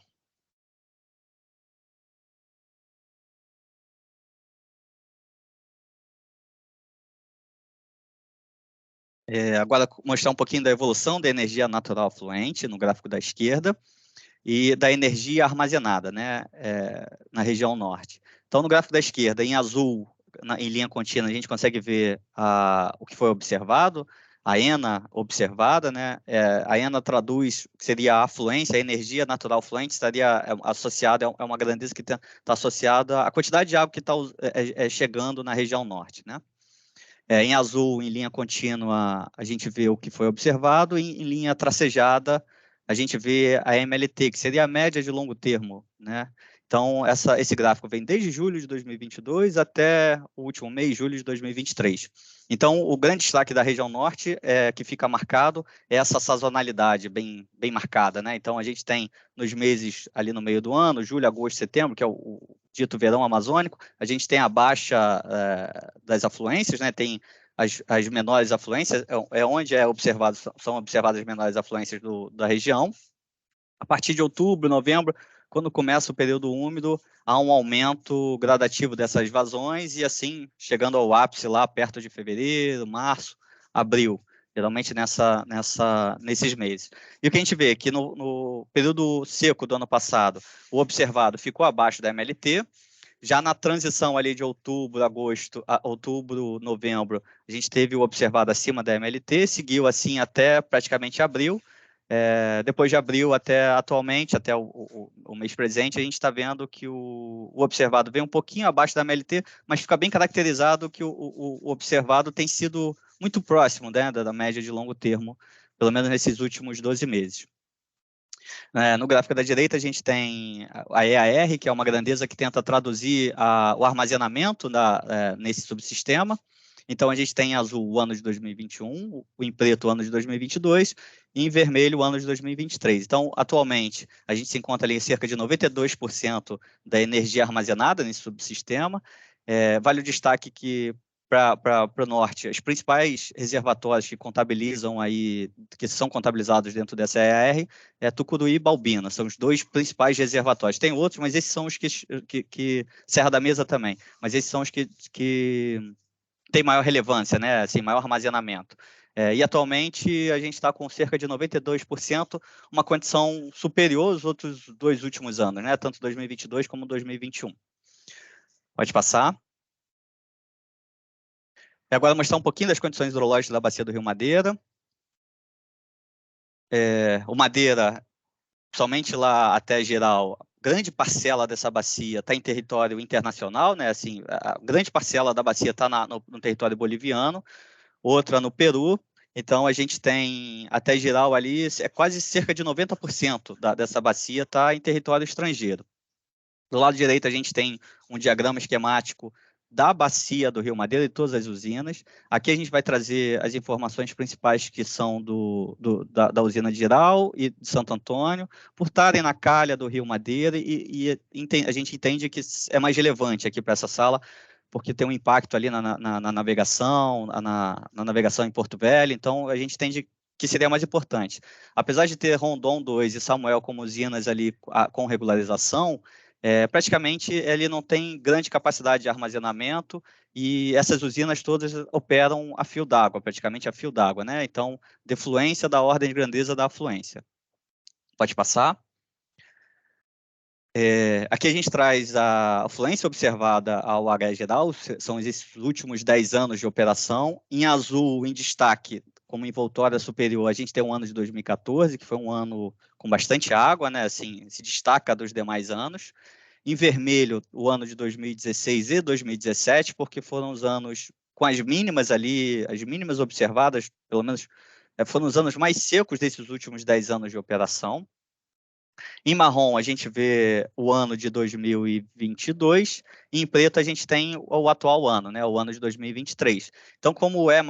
Agora, mostrar um pouquinho da evolução da energia natural fluente, no gráfico da esquerda, e da energia armazenada, né, na região norte. Então, no gráfico da esquerda, em azul, em linha contínua, a gente consegue ver o que foi observado, a ENA observada, né? A ENA traduz, seria a afluência, a energia natural fluente, estaria associada, é uma grandeza que está associada à quantidade de água que está chegando na região norte, né? Em azul, em linha contínua, a gente vê o que foi observado, em linha tracejada, a gente vê a MLT, que seria a média de longo termo, né? Então, esse gráfico vem desde julho de 2022 até o último mês, julho de 2023. Então, o grande destaque da região norte, que fica marcado, é essa sazonalidade bem marcada, né? Então, a gente tem nos meses ali no meio do ano, julho, agosto, setembro, que é o dito verão amazônico, a gente tem a baixa das afluências, né? Tem as menores afluências, onde são observadas as menores afluências da região. A partir de outubro, novembro, quando começa o período úmido, há um aumento gradativo dessas vazões e assim, chegando ao ápice lá perto de fevereiro, março, abril, geralmente nesses meses. E o que a gente vê é que no período seco do ano passado, o observado ficou abaixo da MLT, já na transição ali de outubro, novembro, a gente teve o observado acima da MLT, seguiu assim até praticamente abril. Depois de abril até atualmente, até o mês presente, a gente está vendo que o observado vem um pouquinho abaixo da MLT, mas fica bem caracterizado que o observado tem sido muito próximo, né, da média de longo termo, pelo menos nesses últimos 12 meses. No gráfico da direita, a gente tem a EAR, que é uma grandeza que tenta traduzir o armazenamento nesse subsistema. Então, a gente tem em azul o ano de 2021, em preto o ano de 2022 e em vermelho o ano de 2023. Então, atualmente, a gente se encontra ali em cerca de 92% da energia armazenada nesse subsistema. Vale o destaque que, para o norte, os principais reservatórios que contabilizam aí, que são contabilizados dentro dessa EAR, Tucuruí e Balbina, são os dois principais reservatórios. Tem outros, mas esses são os que Serra da Mesa também, mas esses são os que tem maior relevância, né? Assim, maior armazenamento. E atualmente a gente está com cerca de 92%, uma condição superior aos outros 2 últimos anos, né? Tanto 2022 como 2021. Pode passar. E agora mostrar um pouquinho das condições hidrológicas da bacia do Rio Madeira. O Madeira, somente lá até geral, grande parcela dessa bacia está em território internacional, né? Assim, a grande parcela da bacia está no território boliviano, outra no Peru. Então, a gente tem, até geral ali, quase cerca de 90% dessa bacia está em território estrangeiro. Do lado direito, a gente tem um diagrama esquemático da bacia do Rio Madeira e todas as usinas. Aqui a gente vai trazer as informações principais que são da usina de Jirau e de Santo Antônio, por estarem na calha do Rio Madeira, e a gente entende que é mais relevante aqui para essa sala, porque tem um impacto ali na navegação, na navegação em Porto Velho, então a gente entende que seria mais importante. Apesar de ter Rondon 2 e Samuel como usinas ali com regularização, praticamente ele não tem grande capacidade de armazenamento e essas usinas todas operam a fio d'água, praticamente a fio d'água, né? Então, defluência da ordem de grandeza da afluência. Pode passar. Aqui a gente traz a afluência observada ao AHE geral, são esses últimos 10 anos de operação. Em azul, em destaque, como envoltória superior, a gente tem um ano de 2014, que foi um ano com bastante água, né? Assim, se destaca dos demais anos. Em vermelho, o ano de 2016 e 2017, porque foram os anos com as mínimas ali, as mínimas observadas, pelo menos foram os anos mais secos desses últimos 10 anos de operação. Em marrom, a gente vê o ano de 2022, e em preto a gente tem o atual ano, né, o ano de 2023. Então, como é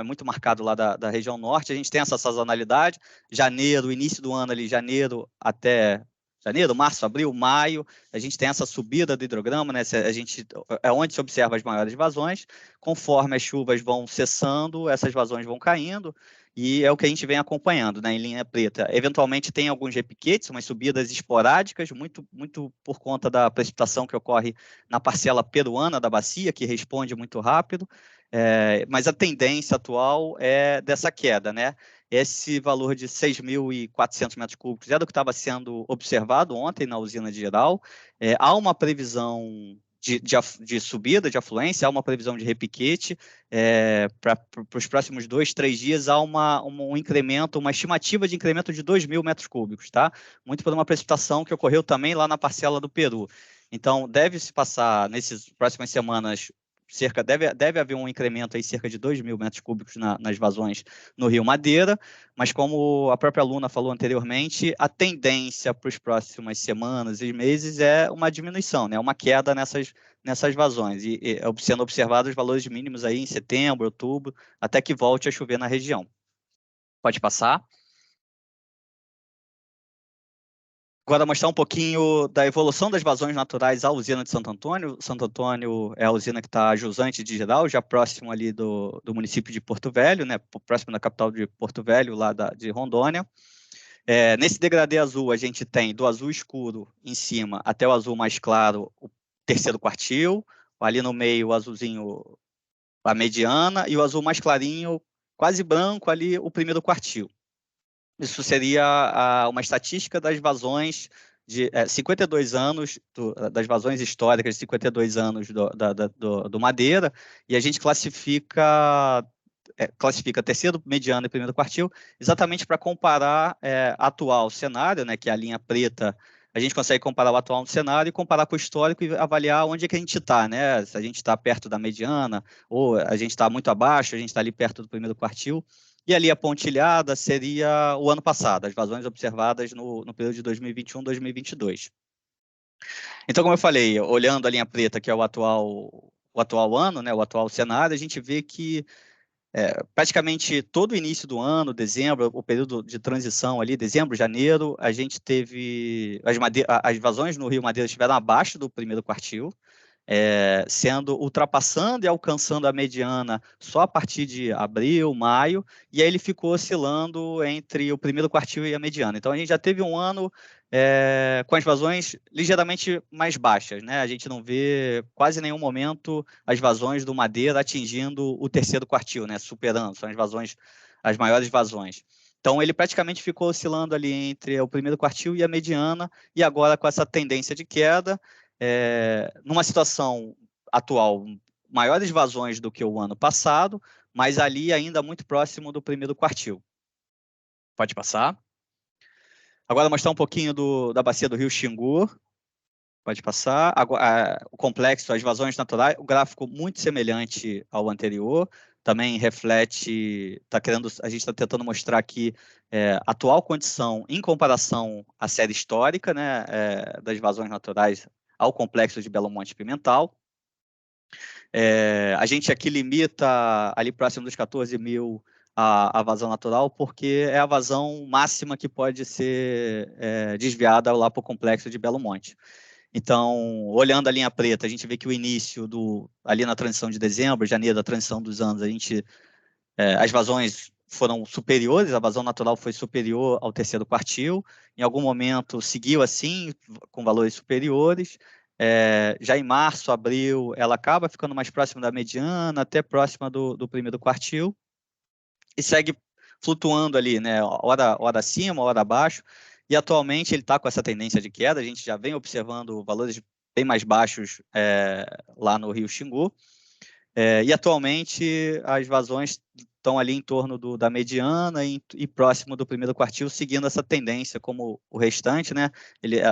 muito marcado lá da região norte, a gente tem essa sazonalidade, janeiro, início do ano ali, janeiro, março, abril, maio, a gente tem essa subida do hidrograma, né? É onde se observa as maiores vazões. Conforme as chuvas vão cessando, essas vazões vão caindo, e é o que a gente vem acompanhando, né, em linha preta. Eventualmente tem alguns repiquetes, umas subidas esporádicas, muito por conta da precipitação que ocorre na parcela peruana da bacia, que responde muito rápido, mas a tendência atual é dessa queda, né? Esse valor de 6.400 metros cúbicos é do que estava sendo observado ontem na usina de Jirau. Há uma previsão de subida, de afluência, há uma previsão de repiquete, para os próximos 2, 3 dias há um incremento, uma estimativa de incremento de 2.000 metros cúbicos, tá? Muito por uma precipitação que ocorreu também lá na parcela do Peru. Então, deve-se passar, nessas próximas semanas, deve haver um incremento aí, cerca de 2.000 metros cúbicos nas vazões no Rio Madeira, mas como a própria Luna falou anteriormente, a tendência para as próximas semanas e meses é uma diminuição, né? Uma queda nessas vazões, e sendo observados os valores mínimos aí em setembro, outubro, até que volte a chover na região. Pode passar. Agora, mostrar um pouquinho da evolução das vazões naturais à usina de Santo Antônio. Santo Antônio é a usina que está jusante de Geral, já próximo ali do município de Porto Velho, né, próximo da capital de Porto Velho, lá de Rondônia. Nesse degradê azul, a gente tem do azul escuro em cima até o azul mais claro, o terceiro quartil, ali no meio o azulzinho, a mediana, e o azul mais clarinho, quase branco, ali o primeiro quartil. Isso seria uma estatística das vazões de 52 anos, das vazões históricas de 52 anos do Madeira, e a gente classifica terceiro, mediano e primeiro quartil, exatamente para comparar atual cenário, né, que é a linha preta. A gente consegue comparar o atual cenário e comparar com o histórico e avaliar onde é que a gente está, né? Se a gente está perto da mediana, ou a gente está muito abaixo, a gente está ali perto do primeiro quartil. E ali a pontilhada seria o ano passado, as vazões observadas no período de 2021, 2022. Então, como eu falei, olhando a linha preta, que é o atual ano, né, o atual cenário, a gente vê que praticamente todo o início do ano, dezembro, o período de transição ali, dezembro, janeiro, a gente teve as vazões no Rio Madeira estiveram abaixo do primeiro quartil, ultrapassando e alcançando a mediana só a partir de abril, maio, e aí ele ficou oscilando entre o primeiro quartil e a mediana. Então, a gente já teve um ano com as vazões ligeiramente mais baixas, né? A gente não vê quase nenhum momento as vazões do Madeira atingindo o terceiro quartil, né? Superando, são as maiores vazões. Então, ele praticamente ficou oscilando ali entre o primeiro quartil e a mediana, e agora com essa tendência de queda, numa situação atual, maiores vazões do que o ano passado, mas ali ainda muito próximo do primeiro quartil. Pode passar. Agora mostrar um pouquinho da bacia do Rio Xingu. Pode passar. Agora, o complexo, as vazões naturais, o gráfico muito semelhante ao anterior, também reflete, a gente está tentando mostrar aqui a atual condição em comparação à série histórica, né, das vazões naturais ao complexo de Belo Monte Pimental. A gente aqui limita ali próximo dos 14.000 a vazão natural, porque é a vazão máxima que pode ser desviada lá para o complexo de Belo Monte. Então, olhando a linha preta, a gente vê que o início ali na transição de dezembro, janeiro, da transição dos anos, as vazões foram superiores, a vazão natural foi superior ao terceiro quartil, em algum momento seguiu assim, com valores superiores, já em março, abril, ela acaba ficando mais próxima da mediana, até próxima do primeiro quartil, e segue flutuando ali, né, hora acima, hora abaixo, e atualmente ele está com essa tendência de queda, a gente já vem observando valores bem mais baixos lá no Rio Xingu, e atualmente as vazões estão ali em torno da mediana e próximo do primeiro quartil, seguindo essa tendência, como o restante, né?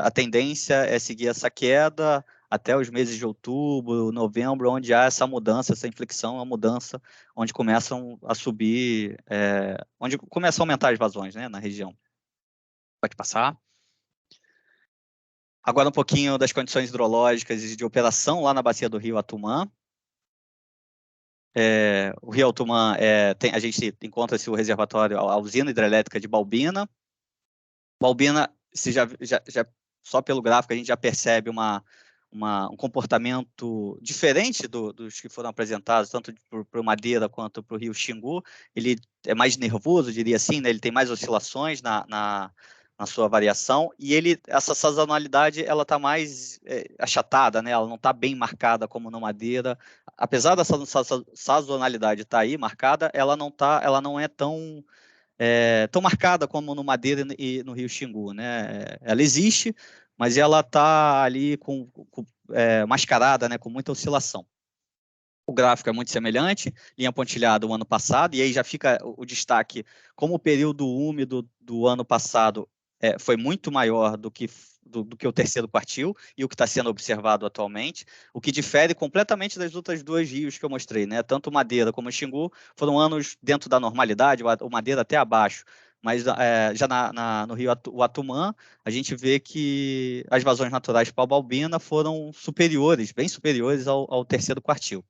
A tendência é seguir essa queda até os meses de outubro, novembro, onde há essa mudança, essa inflexão, a mudança, onde começam a subir, onde começam a aumentar as vazões, né, na região. Pode passar. Agora um pouquinho das condições hidrológicas e de operação lá na bacia do Rio Atumã. O Rio Atumã, a gente encontra-se o reservatório, a usina hidrelétrica de Balbina. Balbina, só pelo gráfico a gente já percebe um comportamento diferente dos que foram apresentados, tanto para o Madeira quanto para o Rio Xingu. Ele é mais nervoso, diria assim, né? Ele tem mais oscilações na sua variação, e essa sazonalidade ela está mais achatada, né? Ela não está bem marcada como no Madeira. Apesar dessa sazonalidade estar aí marcada, ela não é tão marcada como no Madeira e no Rio Xingu, né? Ela existe, mas ela está ali mascarada, né, com muita oscilação. O gráfico é muito semelhante, linha pontilhada o ano passado, e aí já fica o destaque, como o período úmido do ano passado foi muito maior do que o terceiro quartil, e o que está sendo observado atualmente, o que difere completamente das outras duas rios que eu mostrei, né? Tanto Madeira como Xingu foram anos dentro da normalidade, o Madeira até abaixo, mas já no rio Atumã, a gente vê que as vazões naturais para a Balbina foram superiores, bem superiores ao terceiro quartil.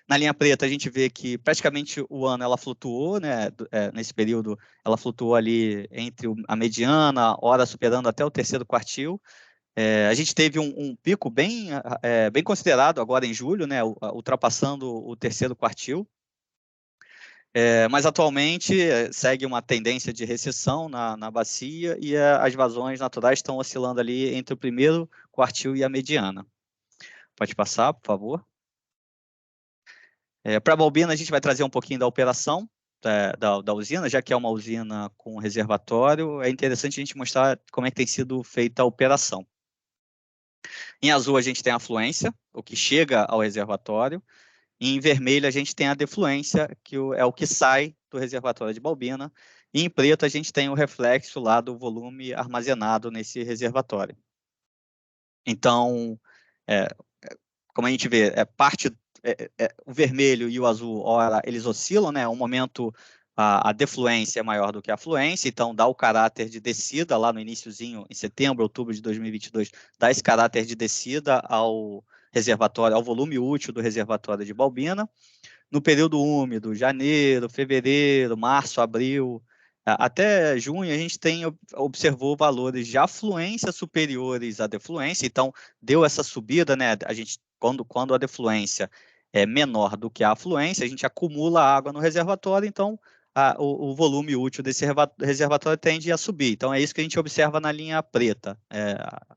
Na linha preta, a gente vê que praticamente o ano ela flutuou, né? Nesse período, ela flutuou ali entre a mediana, hora superando até o terceiro quartil. A gente teve um pico bem considerado agora em julho, né? Ultrapassando o terceiro quartil. Mas atualmente segue uma tendência de recessão na bacia e as vazões naturais estão oscilando ali entre o primeiro quartil e a mediana. Pode passar, por favor. Para a Balbina, a gente vai trazer um pouquinho da operação da usina, já que é uma usina com reservatório, é interessante a gente mostrar como é que tem sido feita a operação. Em azul, a gente tem a afluência, o que chega ao reservatório, e em vermelho, a gente tem a defluência, que é o que sai do reservatório de Balbina, e em preto, a gente tem o reflexo lá do volume armazenado nesse reservatório. Então, como a gente vê, o vermelho e o azul, ora, eles oscilam, né? Um momento a defluência é maior do que a afluência, então dá o caráter de descida lá no iniciozinho, em setembro, outubro de 2022, dá esse caráter de descida ao reservatório, ao volume útil do reservatório de Balbina. No período úmido, janeiro, fevereiro, março, abril, até junho, a gente observou valores de afluência superiores à defluência, então deu essa subida, né? A gente, quando a defluência é menor do que a afluência, a gente acumula água no reservatório, então o volume útil desse reservatório tende a subir. Então é isso que a gente observa na linha preta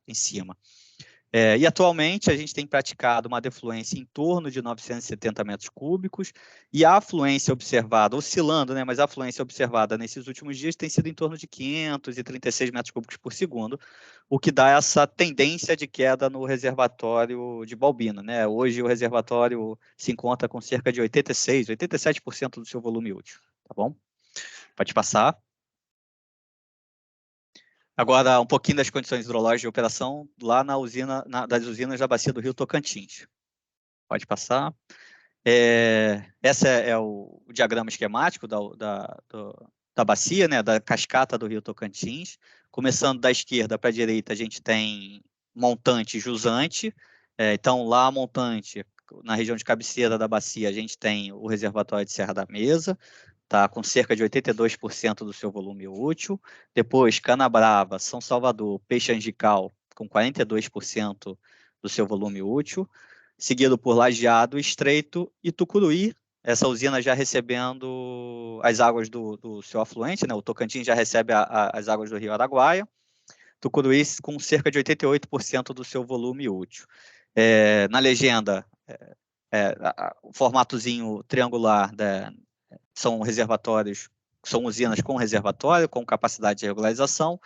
em cima. E atualmente a gente tem praticado uma defluência em torno de 970 metros cúbicos e a afluência observada, oscilando, né, mas a afluência observada nesses últimos dias tem sido em torno de 536 metros cúbicos por segundo, o que dá essa tendência de queda no reservatório de Balbina, né? Hoje o reservatório se encontra com cerca de 87% do seu volume útil, tá bom? Pode passar. Agora, um pouquinho das condições hidrológicas de operação lá das usinas da bacia do Rio Tocantins. Pode passar. Esse é o diagrama esquemático da bacia, né, da cascata do Rio Tocantins. Começando da esquerda para a direita, a gente tem montante e jusante. Então, lá montante, na região de cabeceira da bacia, a gente tem o reservatório de Serra da Mesa, tá, com cerca de 82% do seu volume útil. Depois, Canabrava, São Salvador, Peixe Angical, com 42% do seu volume útil. Seguido por Lajeado, Estreito e Tucuruí, essa usina já recebendo as águas do seu afluente, né? O Tocantins já recebe as águas do Rio Araguaia. Tucuruí com cerca de 88% do seu volume útil. Na legenda, o formatozinho triangular são reservatórios, são usinas com reservatório, com capacidade de regularização,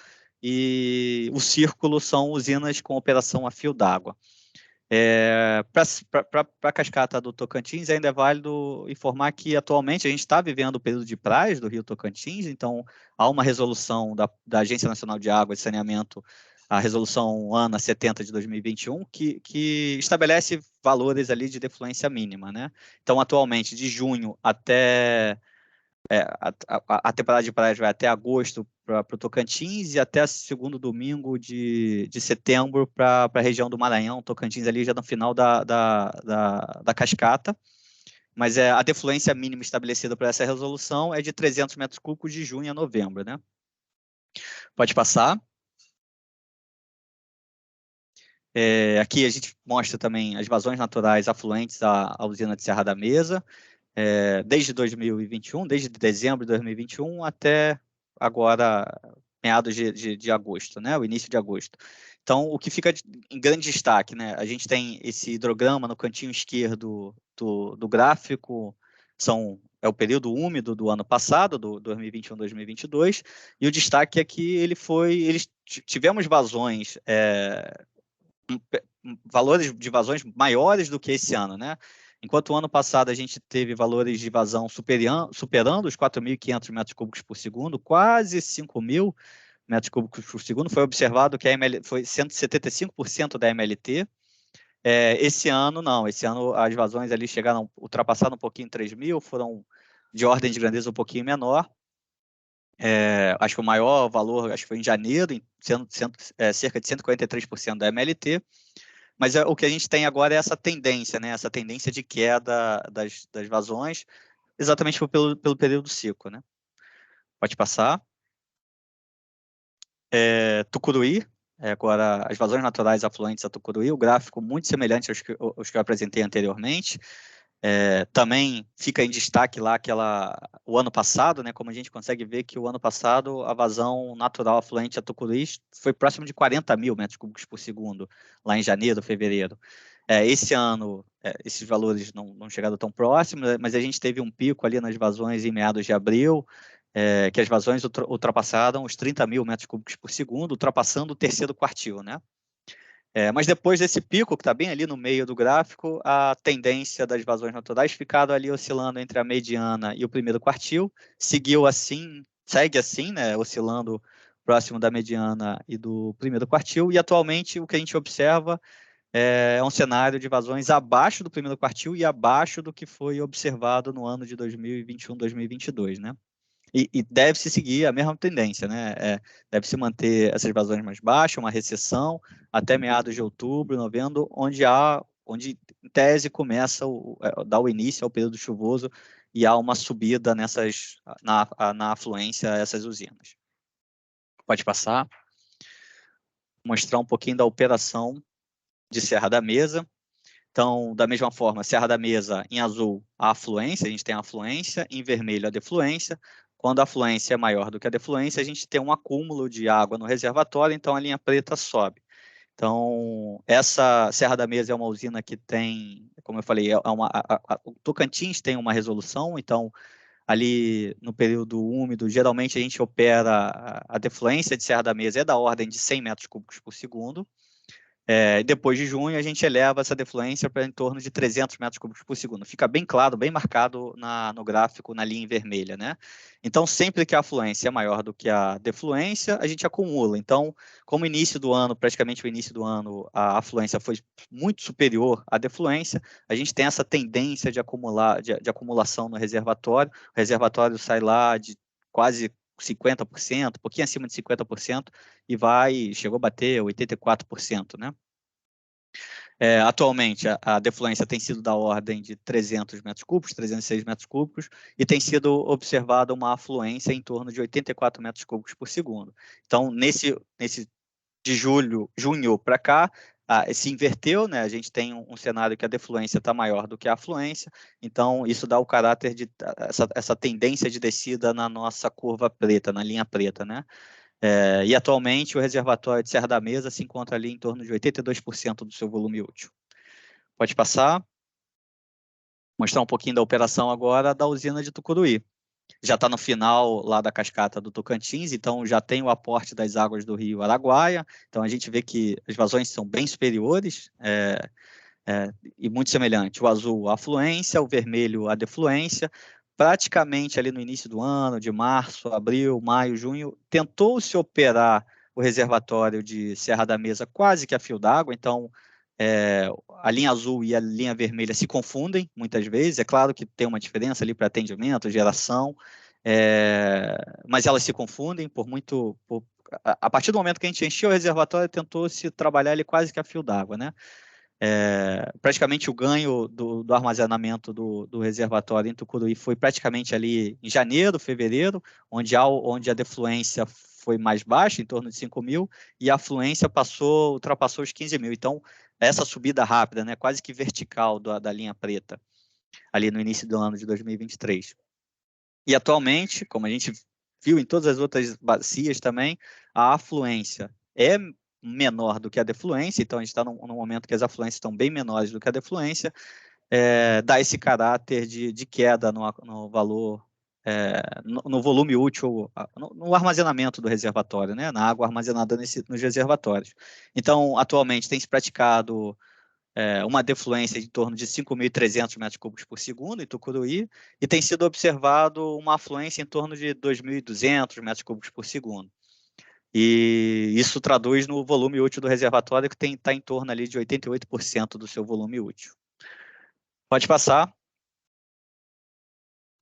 e o círculo são usinas com operação a fio d'água. Para a cascata do Tocantins, ainda é válido informar que atualmente a gente está vivendo o período de praias do Rio Tocantins, então há uma resolução da Agência Nacional de Água e Saneamento, a resolução ANA 70 de 2021, que estabelece valores ali de defluência mínima, né? Então, atualmente, de junho até a temporada de praias vai até agosto para o Tocantins e até segundo domingo de setembro para a região do Maranhão, Tocantins ali já no final da cascata. Mas a defluência mínima estabelecida por essa resolução é de 300 metros cúbicos de junho a novembro, né? Pode passar. Aqui a gente mostra também as vazões naturais afluentes à usina de Serra da Mesa, desde 2021, desde dezembro de 2021 até agora, meados de agosto, né? O início de agosto. Então, o que fica em grande destaque, né? A gente tem esse hidrograma no cantinho esquerdo do gráfico, é o período úmido do ano passado, do 2021-2022, e o destaque é que tivemos vazões valores de vazões maiores do que esse ano, né? Enquanto o ano passado a gente teve valores de vazão superando os 4.500 metros cúbicos por segundo, quase 5.000 metros cúbicos por segundo, foi observado que foi 175% da MLT. Esse ano, não. Esse ano as vazões ali ultrapassaram um pouquinho 3.000, foram de ordem de grandeza um pouquinho menor. Acho que o maior valor foi em janeiro, cerca de 143% da MLT. Mas o que a gente tem agora é essa tendência, né? Essa tendência de queda das vazões, exatamente pelo período seco, né? Pode passar. Tucuruí, agora as vazões naturais afluentes a Tucuruí, o gráfico muito semelhante aos que eu apresentei anteriormente. Também fica em destaque lá o ano passado, né? Como a gente consegue ver que o ano passado a vazão natural afluente a Tucuruí foi próximo de 40.000 metros cúbicos por segundo, lá em janeiro, fevereiro. Esse ano, esses valores não chegaram tão próximos, mas a gente teve um pico ali nas vazões em meados de abril, que as vazões ultrapassaram os 30.000 metros cúbicos por segundo, ultrapassando o terceiro quartil, né? Mas depois desse pico, que está bem ali no meio do gráfico, a tendência das vazões naturais ficaram ali oscilando entre a mediana e o primeiro quartil, segue assim, né, oscilando próximo da mediana e do primeiro quartil, e atualmente o que a gente observa é um cenário de vazões abaixo do primeiro quartil e abaixo do que foi observado no ano de 2021, 2022, né? E deve-se seguir a mesma tendência, né? Deve-se manter essas vazões mais baixas, uma recessão até meados de outubro, novembro, onde em tese começa dá o início ao período chuvoso e há uma subida na afluência a essas usinas. Pode passar. Mostrar um pouquinho da operação de Serra da Mesa. Então, da mesma forma, Serra da Mesa, em azul, a afluência, a gente tem a afluência, em vermelho a defluência. Quando a afluência é maior do que a defluência, a gente tem um acúmulo de água no reservatório, então a linha preta sobe. Então, essa Serra da Mesa é uma usina que tem, como eu falei, o Tocantins tem uma resolução, então, ali no período úmido, geralmente a gente opera, a defluência de Serra da Mesa é da ordem de 100 metros cúbicos por segundo. Depois de junho, a gente eleva essa defluência para em torno de 300 metros cúbicos por segundo. Fica bem claro, bem marcado no gráfico, na linha vermelha, né? Então, sempre que a afluência é maior do que a defluência, a gente acumula. Então, como início do ano, praticamente o início do ano, a afluência foi muito superior à defluência, a gente tem essa tendência de acumulação no reservatório. O reservatório sai lá de quase 50%, um pouquinho acima de 50%, e chegou a bater 84%, né? Atualmente, a defluência tem sido da ordem de 300 metros cúbicos, 306 metros cúbicos, e tem sido observada uma afluência em torno de 84 metros cúbicos por segundo. Então, nesse de junho para cá, se inverteu, né? A gente tem um cenário que a defluência está maior do que a afluência, então isso dá o caráter de essa tendência de descida na nossa curva preta, na linha preta, né? E atualmente o reservatório de Serra da Mesa se encontra ali em torno de 82% do seu volume útil. Pode passar. Mostrar um pouquinho da operação agora da usina de Tucuruí. Já está no final lá da cascata do Tocantins, então já tem o aporte das águas do rio Araguaia, então a gente vê que as vazões são bem superiores e muito semelhantes. O azul, a afluência, o vermelho, a defluência. Praticamente ali no início do ano, de março, abril, maio, junho, tentou-se operar o reservatório de Serra da Mesa quase que a fio d'água, então a linha azul e a linha vermelha se confundem muitas vezes, é claro que tem uma diferença ali para atendimento, geração, mas elas se confundem a partir do momento que a gente encheu o reservatório, tentou-se trabalhar ele quase que a fio d'água, né? Praticamente o ganho do armazenamento do reservatório em Tucuruí foi praticamente ali em janeiro, fevereiro, onde a defluência foi mais baixa, em torno de 5.000, e a afluência ultrapassou os 15.000. Então, essa subida rápida, né, quase que vertical da linha preta, ali no início do ano de 2023. E atualmente, como a gente viu em todas as outras bacias também, a afluência é menor do que a defluência, então a gente está num momento que as afluências estão bem menores do que a defluência, dá esse caráter de queda no valor no volume útil, no armazenamento do reservatório, né, na água armazenada nos reservatórios. Então, atualmente tem se praticado uma defluência de em torno de 5.300 metros cúbicos por segundo em Tucuruí, e tem sido observado uma afluência em torno de 2.200 metros cúbicos por segundo. E isso traduz no volume útil do reservatório, que está em torno ali de 88% do seu volume útil. Pode passar.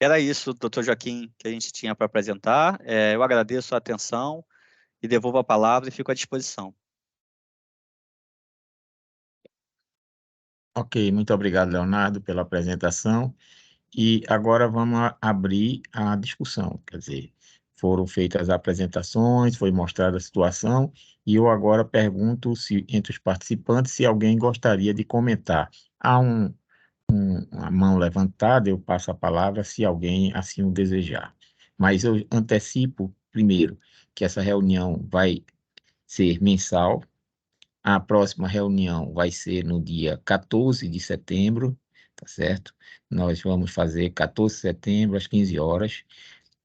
Era isso, doutor Joaquim, que a gente tinha para apresentar. Eu agradeço a atenção e devolvo a palavra e fico à disposição. Ok, muito obrigado, Leonardo, pela apresentação. E agora vamos abrir a discussão. Quer dizer, foram feitas as apresentações, foi mostrada a situação, e eu agora pergunto entre os participantes se alguém gostaria de comentar. Há uma mão levantada, eu passo a palavra se alguém assim o desejar. Mas eu antecipo, primeiro, que essa reunião vai ser mensal. A próxima reunião vai ser no dia 14 de setembro, tá certo? Nós vamos fazer 14 de setembro, às 15 horas.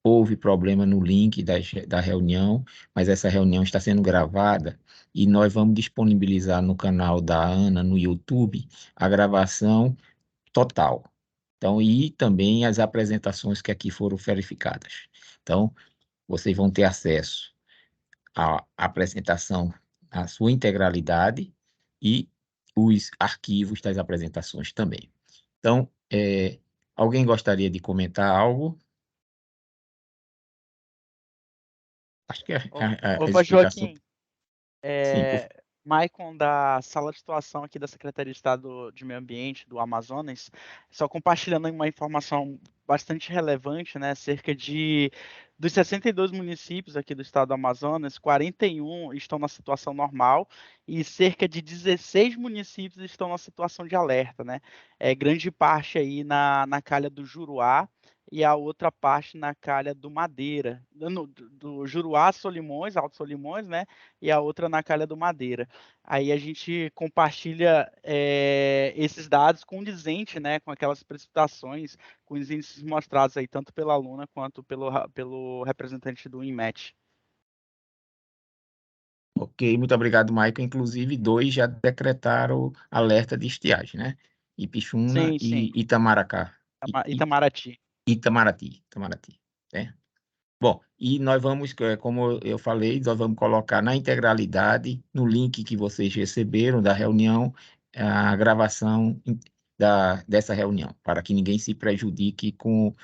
Houve problema no link da reunião, mas essa reunião está sendo gravada e nós vamos disponibilizar no canal da Ana, no YouTube, a gravação total. Então, e também as apresentações que aqui foram verificadas. Então, vocês vão ter acesso à apresentação na sua integralidade e os arquivos das apresentações também. Então, alguém gostaria de comentar algo? Acho que a Opa, explicação... Joaquim, Sim, Maicon, da sala de situação aqui da Secretaria de Estado de Meio Ambiente do Amazonas, só compartilhando uma informação bastante relevante, né? Dos 62 municípios aqui do estado do Amazonas, 41 estão na situação normal e cerca de 16 municípios estão na situação de alerta, né? Grande parte aí na calha do Juruá, e a outra parte na calha do Madeira, do Juruá, Solimões, Alto Solimões, né? E a outra na calha do Madeira. Aí a gente compartilha esses dados condizente, né, com aquelas precipitações, com os índices mostrados aí tanto pela aluna quanto pelo representante do INMET. ok, muito obrigado, Maicon. Inclusive, 2 já decretaram alerta de estiagem, né? Ipixuna Sim. e Itamaracá. Itamaraty. Itamaraty, né? Bom, e nós vamos, como eu falei, nós vamos colocar na integralidade, no link que vocês receberam da reunião, a gravação dessa reunião, para que ninguém se prejudique com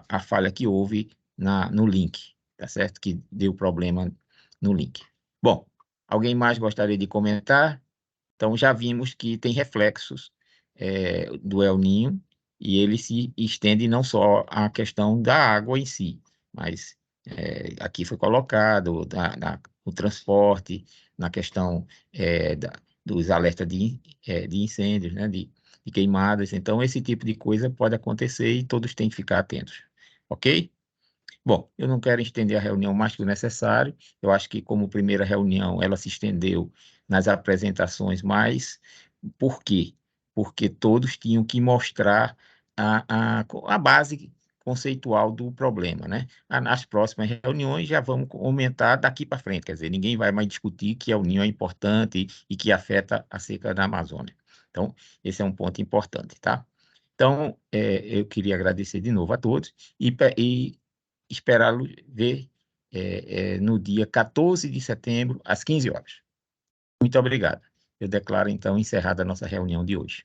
a falha que houve no link, tá certo? Que deu problema no link. Bom, alguém mais gostaria de comentar? Então, já vimos que tem reflexos do El Niño, e ele se estende não só à questão da água em si, mas aqui foi colocado o transporte, na questão dos alertas de incêndios, né, de queimadas. Então, esse tipo de coisa pode acontecer e todos têm que ficar atentos, ok? Bom, eu não quero estender a reunião mais que o necessário. Eu acho que, como primeira reunião, ela se estendeu nas apresentações, mas por quê? Porque todos tinham que mostrar a base conceitual do problema, né? Nas próximas reuniões já vamos aumentar daqui para frente, quer dizer, ninguém vai mais discutir que a União é importante e que afeta a seca da Amazônia. Então, esse é um ponto importante, tá? Então, eu queria agradecer de novo a todos e esperá-lo ver no dia 14 de setembro, às 15 horas. Muito obrigado. Eu declaro, então, encerrada a nossa reunião de hoje.